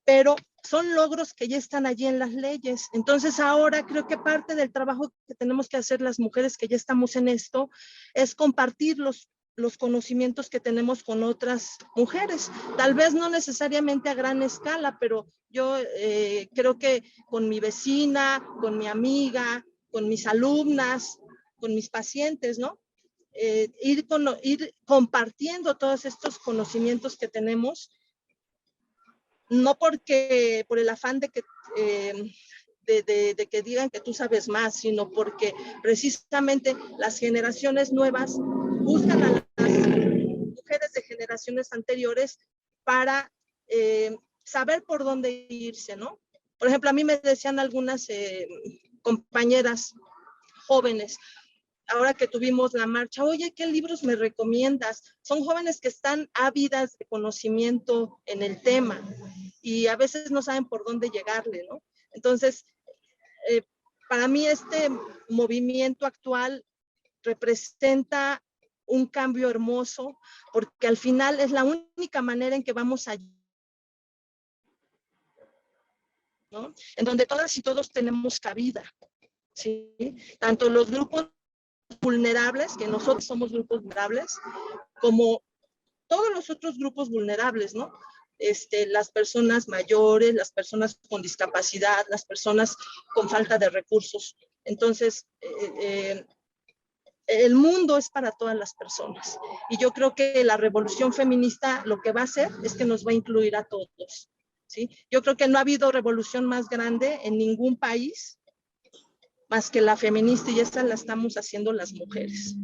pero son logros que ya están allí en las leyes. Entonces, ahora creo que parte del trabajo que tenemos que hacer las mujeres que ya estamos en esto es compartir los conocimientos que tenemos con otras mujeres. Tal vez no necesariamente a gran escala, pero yo creo que con mi vecina, con mi amiga, con mis alumnas, con mis pacientes, ¿no? Ir compartiendo todos estos conocimientos que tenemos, no por el afán de que digan que tú sabes más, sino porque precisamente las generaciones nuevas buscan a las mujeres de generaciones anteriores para saber por dónde irse, ¿no? Por ejemplo, a mí me decían algunas compañeras jóvenes, ahora que tuvimos la marcha, oye, ¿qué libros me recomiendas? Son jóvenes que están ávidas de conocimiento en el tema y a veces no saben por dónde llegarle, ¿no? Entonces, para mí este movimiento actual representa un cambio hermoso, porque al final es la única manera en que vamos a, ¿no? En donde todas y todos tenemos cabida, ¿sí? Tanto los grupos vulnerables, que nosotros somos grupos vulnerables, como todos los otros grupos vulnerables, ¿no? Las personas mayores, las personas con discapacidad, las personas con falta de recursos. Entonces, el mundo es para todas las personas. Y yo creo que la revolución feminista lo que va a hacer es que nos va a incluir a todos, ¿sí? Yo creo que no ha habido revolución más grande en ningún país más que la feminista, y esta la estamos haciendo las mujeres,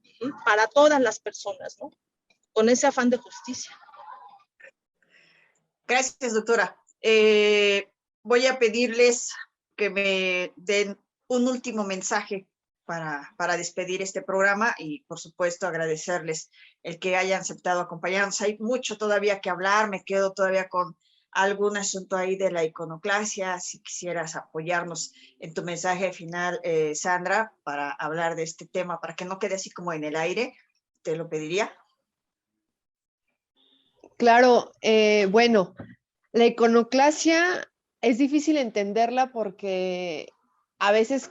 ¿sí? Para todas las personas, ¿no? Con ese afán de justicia. Gracias, doctora. Voy a pedirles que me den un último mensaje para despedir este programa y, por supuesto, agradecerles el que hayan aceptado acompañarnos. Hay mucho todavía que hablar, me quedo todavía con algún asunto ahí de la iconoclasia. Si quisieras apoyarnos en tu mensaje final, Sandra, para hablar de este tema, para que no quede así como en el aire, te lo pediría. Claro, bueno, la iconoclasia es difícil entenderla porque a veces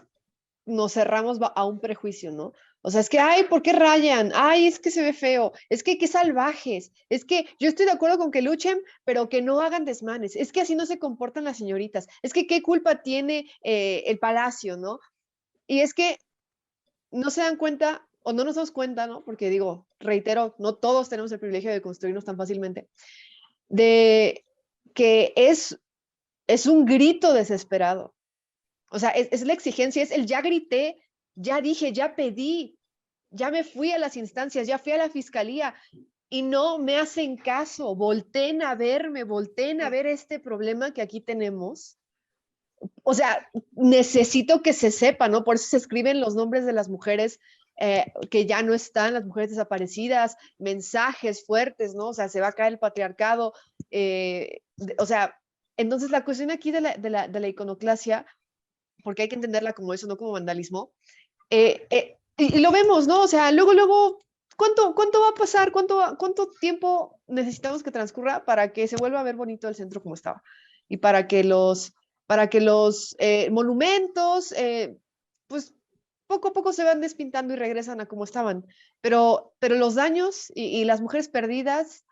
nos cerramos a un prejuicio, ¿no? O sea, es que, ay, ¿por qué rayan? Ay, es que se ve feo, es que qué salvajes, es que yo estoy de acuerdo con que luchen, pero que no hagan desmanes, es que así no se comportan las señoritas, es que qué culpa tiene el palacio, ¿no? Y es que no se dan cuenta o no nos damos cuenta, ¿no? Porque digo, reitero, no todos tenemos el privilegio de construirnos tan fácilmente, de que es un grito desesperado. O sea, es la exigencia, es el ya grité, ya dije, ya pedí, ya me fui a las instancias, ya fui a la fiscalía y no me hacen caso, volteen a verme, volteen a ver este problema que aquí tenemos. O sea, necesito que se sepa, ¿no? Por eso se escriben los nombres de las mujeres que ya no están, las mujeres desaparecidas, mensajes fuertes, ¿no? O sea, se va a caer el patriarcado. O sea, entonces la cuestión aquí de la iconoclasia, porque hay que entenderla como eso, no como vandalismo, y lo vemos, ¿no? O sea, luego, ¿cuánto va a pasar? ¿Cuánto tiempo necesitamos que transcurra para que se vuelva a ver bonito el centro como estaba? Y para que los monumentos, pues poco a poco se van despintando y regresan a como estaban. Pero los daños y las mujeres perdidas,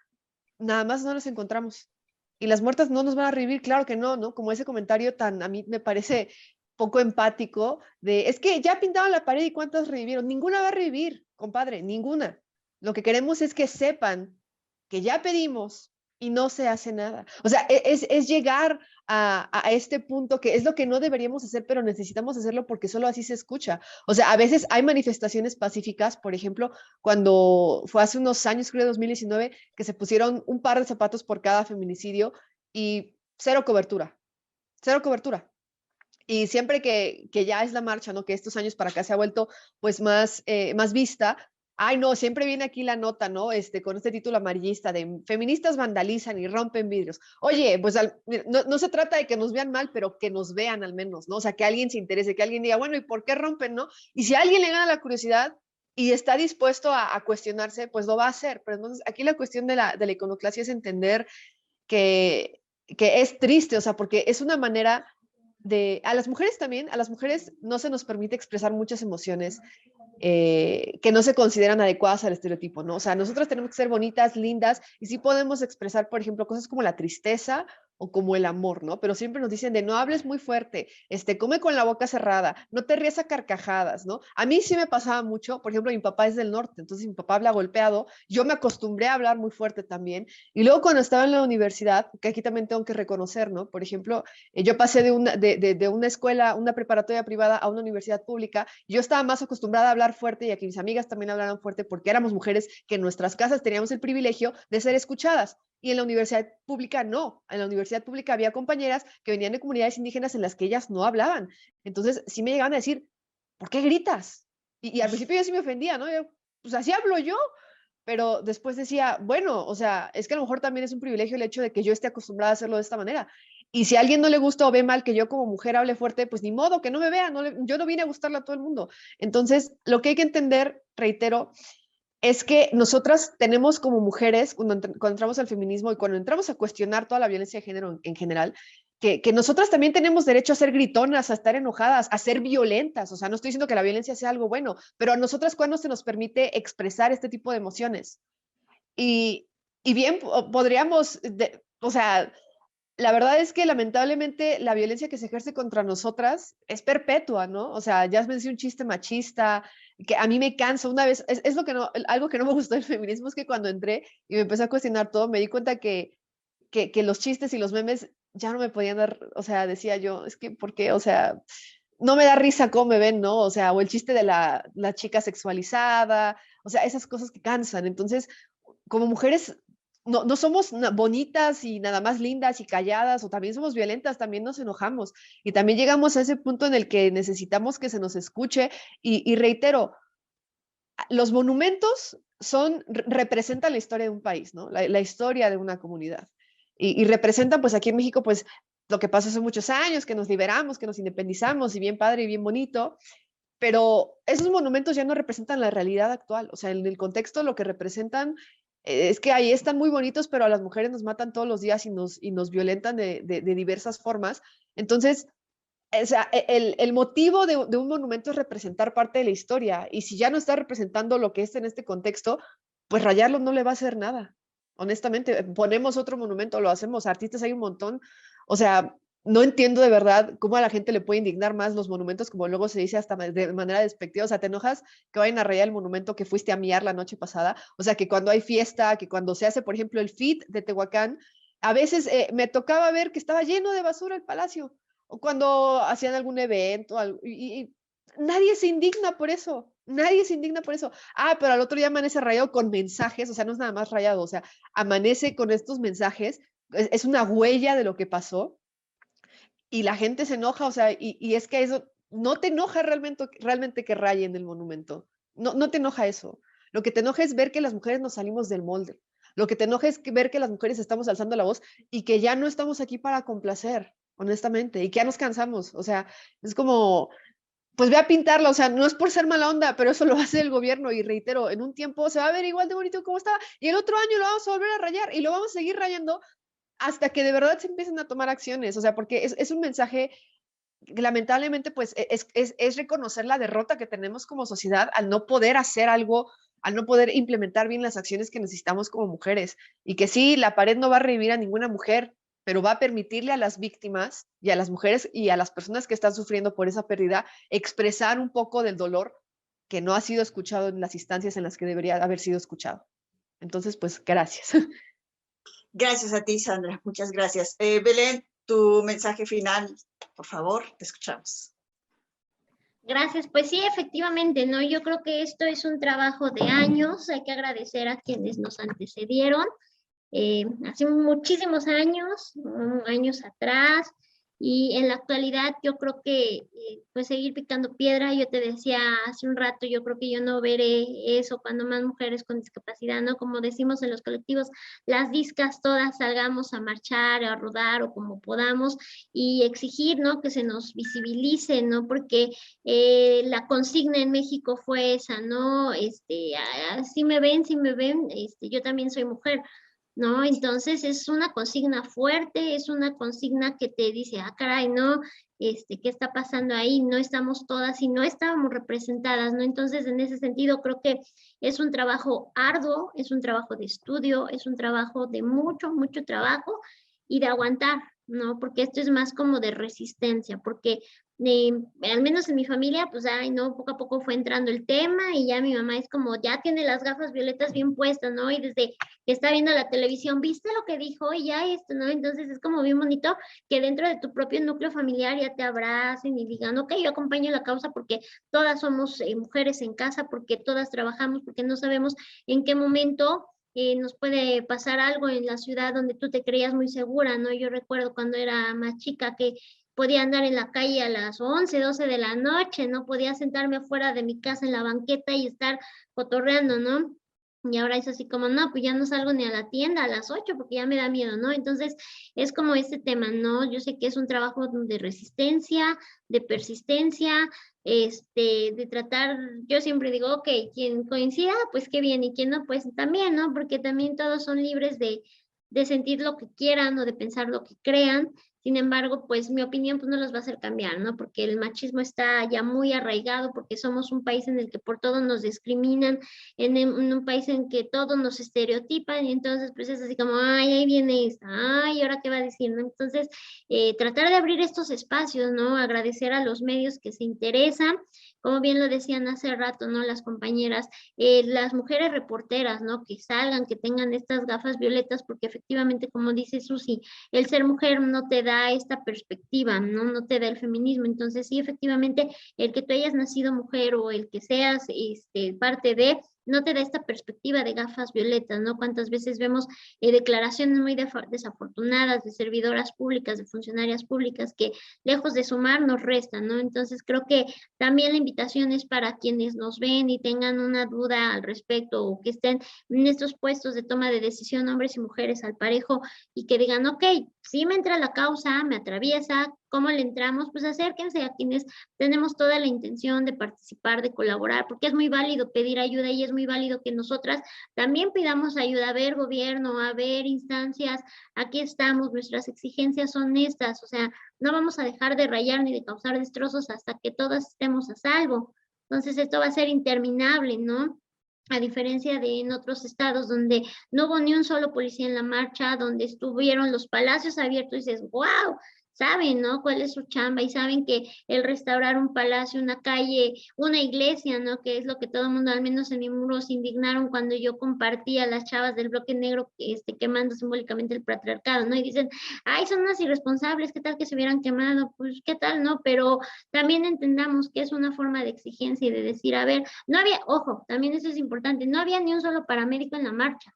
nada más no las encontramos. Y las muertas no nos van a revivir, claro que no, ¿no? Como ese comentario tan, a mí me parece poco empático, de, es que ya pintaron la pared y ¿cuántas revivieron? Ninguna va a revivir, compadre, ninguna. Lo que queremos es que sepan que ya pedimos y no se hace nada. O sea, es llegar a este punto que es lo que no deberíamos hacer, pero necesitamos hacerlo porque solo así se escucha. O sea, a veces hay manifestaciones pacíficas, por ejemplo, cuando fue hace unos años, creo 2019, que se pusieron un par de zapatos por cada feminicidio y cero cobertura, cero cobertura. Y siempre que ya es la marcha, ¿no? Que estos años para acá se ha vuelto pues más vista, ay, no, siempre viene aquí la nota, ¿no? Con este título amarillista de feministas vandalizan y rompen vidrios. Oye, pues no se trata de que nos vean mal, pero que nos vean al menos, ¿no? O sea, que alguien se interese, que alguien diga, bueno, ¿y por qué rompen, no? Y si a alguien le gana la curiosidad y está dispuesto a cuestionarse, pues lo va a hacer. Pero entonces, aquí la cuestión de la iconoclasia es entender que es triste, o sea, porque es una manera a las mujeres también, a las mujeres no se nos permite expresar muchas emociones que no se consideran adecuadas al estereotipo, ¿no? O sea, nosotros tenemos que ser bonitas, lindas, y sí podemos expresar, por ejemplo, cosas como la tristeza o como el amor, ¿no? Pero siempre nos dicen de no hables muy fuerte, come con la boca cerrada, no te rías a carcajadas, ¿no? A mí sí me pasaba mucho, por ejemplo, mi papá es del norte, entonces mi papá habla golpeado, yo me acostumbré a hablar muy fuerte también, y luego cuando estaba en la universidad, que aquí también tengo que reconocer, ¿no? Por ejemplo, yo pasé de una escuela, una preparatoria privada a una universidad pública, yo estaba más acostumbrada a hablar fuerte y a que mis amigas también hablaran fuerte porque éramos mujeres que en nuestras casas teníamos el privilegio de ser escuchadas. Y en la universidad pública no. En la universidad pública había compañeras que venían de comunidades indígenas en las que ellas no hablaban. Entonces sí me llegaban a decir, ¿por qué gritas? Y al principio yo sí me ofendía, ¿no? Yo, pues así hablo yo. Pero después decía, bueno, o sea, es que a lo mejor también es un privilegio el hecho de que yo esté acostumbrada a hacerlo de esta manera. Y si a alguien no le gusta o ve mal que yo como mujer hable fuerte, pues ni modo, que no me vea, yo no vine a gustarle a todo el mundo. Entonces, lo que hay que entender, reitero, es que nosotras tenemos como mujeres, cuando entramos al feminismo y cuando entramos a cuestionar toda la violencia de género en general, que nosotras también tenemos derecho a ser gritonas, a estar enojadas, a ser violentas. O sea, no estoy diciendo que la violencia sea algo bueno, pero a nosotras cuando se nos permite expresar este tipo de emociones. Y bien, podríamos, o sea, la verdad es que lamentablemente la violencia que se ejerce contra nosotras es perpetua, ¿no? O sea, ya me decía un chiste machista, que a mí me cansa una vez, es lo que no, algo que no me gustó del feminismo es que cuando entré y me empecé a cuestionar todo, me di cuenta que los chistes y los memes ya no me podían dar, o sea, decía yo, es que, ¿por qué? O sea, no me da risa cómo me ven, ¿no? O sea, o el chiste de la chica sexualizada, o sea, esas cosas que cansan. Entonces, como mujeres no somos bonitas y nada más lindas y calladas, o también somos violentas, también nos enojamos y también llegamos a ese punto en el que necesitamos que se nos escuche y reitero, los monumentos representan la historia de un país, ¿no? La historia de una comunidad y representan pues aquí en México pues lo que pasó hace muchos años, que nos liberamos, que nos independizamos y bien padre y bien bonito, pero esos monumentos ya no representan la realidad actual, o sea, en el contexto lo que representan es que ahí están muy bonitos, pero a las mujeres nos matan todos los días y nos violentan de diversas formas. Entonces, o sea, el motivo de un monumento es representar parte de la historia, y si ya no está representando lo que es en este contexto, pues rayarlo no le va a hacer nada. Honestamente, ponemos otro monumento, lo hacemos, artistas hay un montón, o sea, no entiendo de verdad cómo a la gente le puede indignar más los monumentos, como luego se dice hasta de manera despectiva, o sea, te enojas que vayan a rayar el monumento que fuiste a miar la noche pasada, o sea, que cuando hay fiesta, que cuando se hace, por ejemplo, el FIT de Tehuacán, a veces me tocaba ver que estaba lleno de basura el palacio, o cuando hacían algún evento, y nadie se indigna por eso, nadie se indigna por eso. Ah, pero al otro día amanece rayado con mensajes, o sea, no es nada más rayado, o sea, amanece con estos mensajes, es una huella de lo que pasó, y la gente se enoja, o sea, y es que eso, no te enoja realmente que rayen el monumento, no te enoja eso. Lo que te enoja es ver que las mujeres nos salimos del molde. Lo que te enoja es ver que las mujeres estamos alzando la voz y que ya no estamos aquí para complacer, honestamente, y que ya nos cansamos. O sea, es como, pues ve a pintarla, o sea, no es por ser mala onda, pero eso lo hace el gobierno y reitero, en un tiempo se va a ver igual de bonito como estaba y el otro año lo vamos a volver a rayar y lo vamos a seguir rayando hasta que de verdad se empiecen a tomar acciones, o sea, porque es un mensaje que lamentablemente pues es reconocer la derrota que tenemos como sociedad al no poder hacer algo, al no poder implementar bien las acciones que necesitamos como mujeres. Y que sí, la pared no va a revivir a ninguna mujer, pero va a permitirle a las víctimas y a las mujeres y a las personas que están sufriendo por esa pérdida expresar un poco del dolor que no ha sido escuchado en las instancias en las que debería haber sido escuchado. Entonces, pues, gracias. Gracias a ti, Sandra. Muchas gracias. Belén, tu mensaje final, por favor, te escuchamos. Gracias, pues sí, efectivamente, ¿no? Yo creo que esto es un trabajo de años, hay que agradecer a quienes nos antecedieron, hace muchísimos años, años atrás, Y en la actualidad yo creo que pues seguir picando piedra, yo te decía hace un rato, yo creo que yo no veré eso cuando más mujeres con discapacidad, ¿no? Como decimos en los colectivos, las discas todas salgamos a marchar, a rodar o como podamos y exigir, ¿no? Que se nos visibilice, ¿no? Porque la consigna en México fue esa, ¿no? Si me ven, yo también soy mujer. ¿No? Entonces es una consigna fuerte, es una consigna que te dice, ah, caray, ¿no? ¿Qué está pasando ahí? No estamos todas y no estábamos representadas, ¿no? Entonces, en ese sentido, creo que es un trabajo arduo, es un trabajo de estudio, es un trabajo de mucho, mucho trabajo y de aguantar, ¿no? Porque esto es más como de resistencia, porque al menos en mi familia, pues, ay, no, poco a poco fue entrando el tema y ya mi mamá es como, ya tiene las gafas violetas bien puestas, ¿no? Y desde que está viendo la televisión, ¿viste lo que dijo? Y ya esto, ¿no? Entonces es como bien bonito que dentro de tu propio núcleo familiar ya te abracen y digan, ok, yo acompaño la causa porque todas somos mujeres en casa, porque todas trabajamos, porque no sabemos en qué momento nos puede pasar algo en la ciudad donde tú te creías muy segura, ¿no? Yo recuerdo cuando era más chica que podía andar en la calle a las 11, 12 de la noche, no podía sentarme afuera de mi casa en la banqueta y estar cotorreando, ¿no? Y ahora es así como, no, pues ya no salgo ni a la tienda a las 8 porque ya me da miedo, ¿no? Entonces es como este tema, ¿no? Yo sé que es un trabajo de resistencia, de persistencia, de tratar, yo siempre digo, ok, quien coincida, pues qué bien, y quien no, pues también, ¿no? Porque también todos son libres de sentir lo que quieran o de pensar lo que crean. Sin embargo, pues mi opinión pues no los va a hacer cambiar, ¿no? Porque el machismo está ya muy arraigado, porque somos un país en el que por todo nos discriminan, en un país en que todo nos estereotipan, y entonces pues es así como, ay, ahí viene esta, ay, ¿ahora qué va a decir, no? Entonces, tratar de abrir estos espacios, ¿no? Agradecer a los medios que se interesan, como bien lo decían hace rato, ¿no? Las compañeras, las mujeres reporteras, ¿no? Que salgan, que tengan estas gafas violetas, porque efectivamente, como dice Susi, el ser mujer no te da esta perspectiva, ¿no? No te da el feminismo. Entonces, sí, efectivamente, el que tú hayas nacido mujer o el que seas parte de, no te da esta perspectiva de gafas violetas, ¿no? Cuántas veces vemos declaraciones muy desafortunadas de servidoras públicas, de funcionarias públicas, que lejos de sumar nos restan, ¿no? Entonces, creo que también la invitación es para quienes nos ven y tengan una duda al respecto o que estén en estos puestos de toma de decisión, hombres y mujeres al parejo, y que digan, ok, si me entra la causa, me atraviesa, ¿cómo le entramos? Pues acérquense a quienes tenemos toda la intención de participar, de colaborar, porque es muy válido pedir ayuda y es muy válido que nosotras también pidamos ayuda. A ver, gobierno, a ver, instancias, aquí estamos, nuestras exigencias son estas, o sea, no vamos a dejar de rayar ni de causar destrozos hasta que todas estemos a salvo. Entonces esto va a ser interminable, ¿no? A diferencia de en otros estados donde no hubo ni un solo policía en la marcha, donde estuvieron los palacios abiertos y dices, wow, saben, ¿no? Cuál es su chamba y saben que el restaurar un palacio, una calle, una iglesia, ¿no? Que es lo que todo el mundo, al menos en mi muro, se indignaron cuando yo compartí a las chavas del bloque negro quemando simbólicamente el patriarcado, ¿no? Y dicen, ay, son unas irresponsables, ¿qué tal que se hubieran quemado? Pues, ¿qué tal, no? Pero también entendamos que es una forma de exigencia y de decir, a ver, no había, ojo, también eso es importante, no había ni un solo paramédico en la marcha.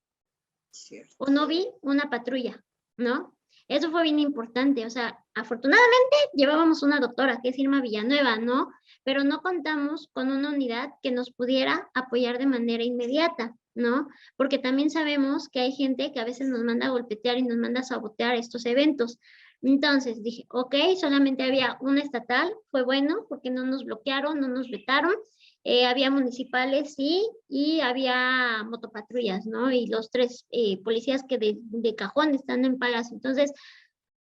Cierto. O no vi una patrulla, ¿no? Eso fue bien importante, o sea, afortunadamente llevábamos una doctora, que es Irma Villanueva, ¿no? Pero no contamos con una unidad que nos pudiera apoyar de manera inmediata, ¿no? Porque también sabemos que hay gente que a veces nos manda a golpetear y nos manda a sabotear estos eventos. Entonces dije, ok, solamente había una estatal, fue bueno, porque no nos bloquearon, no nos vetaron, había municipales, sí, y había motopatrullas, ¿no? Y los tres policías que de cajón están en Palacio. Entonces,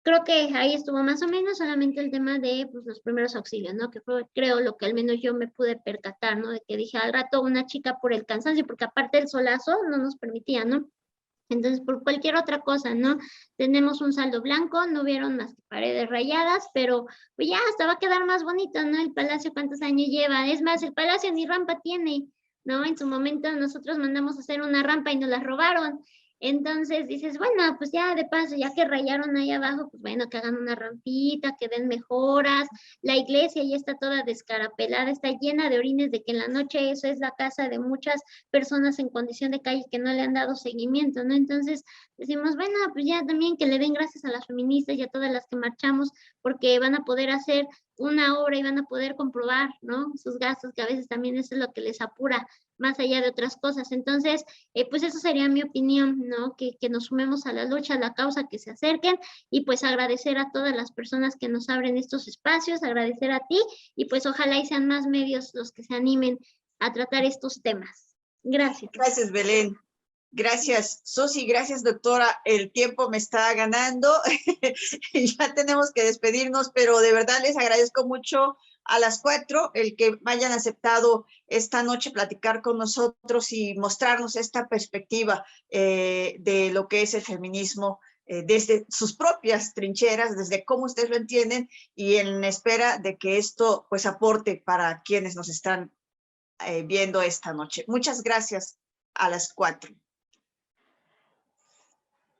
creo que ahí estuvo más o menos solamente el tema de pues, los primeros auxilios, ¿no? Que fue, creo, lo que al menos yo me pude percatar, ¿no? De que dije al rato una chica por el cansancio, porque aparte el solazo no nos permitía, ¿no? Entonces, por cualquier otra cosa, ¿no? Tenemos un saldo blanco, no vieron más que paredes rayadas, pero pues ya hasta va a quedar más bonito, ¿no? El palacio, ¿cuántos años lleva? Es más, el palacio ni rampa tiene, ¿no? En su momento nosotros mandamos a hacer una rampa y nos la robaron. Entonces dices, bueno, pues ya de paso, ya que rayaron ahí abajo, pues bueno, que hagan una rampita, que den mejoras. La iglesia ya está toda descarapelada, está llena de orines de que en la noche eso es la casa de muchas personas en condición de calle que no le han dado seguimiento, ¿no? Entonces decimos, bueno, pues ya también que le den gracias a las feministas y a todas las que marchamos, porque van a poder hacer una obra y van a poder comprobar, ¿no? Sus gastos, que a veces también eso es lo que les apura, más allá de otras cosas. Entonces, pues eso sería mi opinión, ¿no? Que nos sumemos a la lucha, a la causa, que se acerquen y pues agradecer a todas las personas que nos abren estos espacios, agradecer a ti y pues ojalá y sean más medios los que se animen a tratar estos temas. Gracias. Gracias, Belén. Gracias, Susi. Gracias, doctora. El tiempo me está ganando. Ya tenemos que despedirnos, pero de verdad les agradezco mucho a las 4 el que hayan aceptado esta noche platicar con nosotros y mostrarnos esta perspectiva de lo que es el feminismo desde sus propias trincheras, desde cómo ustedes lo entienden y en espera de que esto pues aporte para quienes nos están viendo esta noche. Muchas gracias a las 4.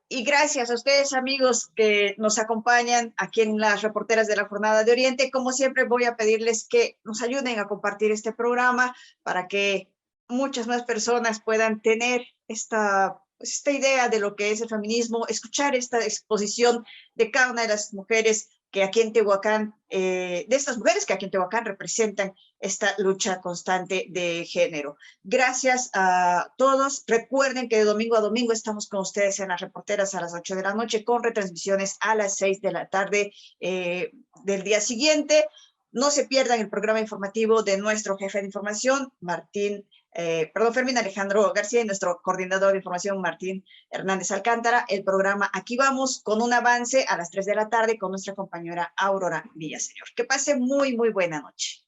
Y gracias a ustedes, amigos, que nos acompañan aquí en las reporteras de la Jornada de Oriente. Como siempre, voy a pedirles que nos ayuden a compartir este programa para que muchas más personas puedan tener esta idea de lo que es el feminismo, escuchar esta exposición de cada una de las mujeres que aquí en Tehuacán, de estas mujeres que aquí en Tehuacán representan esta lucha constante de género. Gracias a todos. Recuerden que de domingo a domingo estamos con ustedes en las reporteras a las 8 de la noche con retransmisiones a las 6 de la tarde del día siguiente. No se pierdan el programa informativo de nuestro jefe de información, Fermín Alejandro García, y nuestro coordinador de información, Martín Hernández Alcántara. El programa Aquí Vamos, con un avance a las 3 de la tarde con nuestra compañera Aurora Villaseñor. Que pase muy, muy buena noche.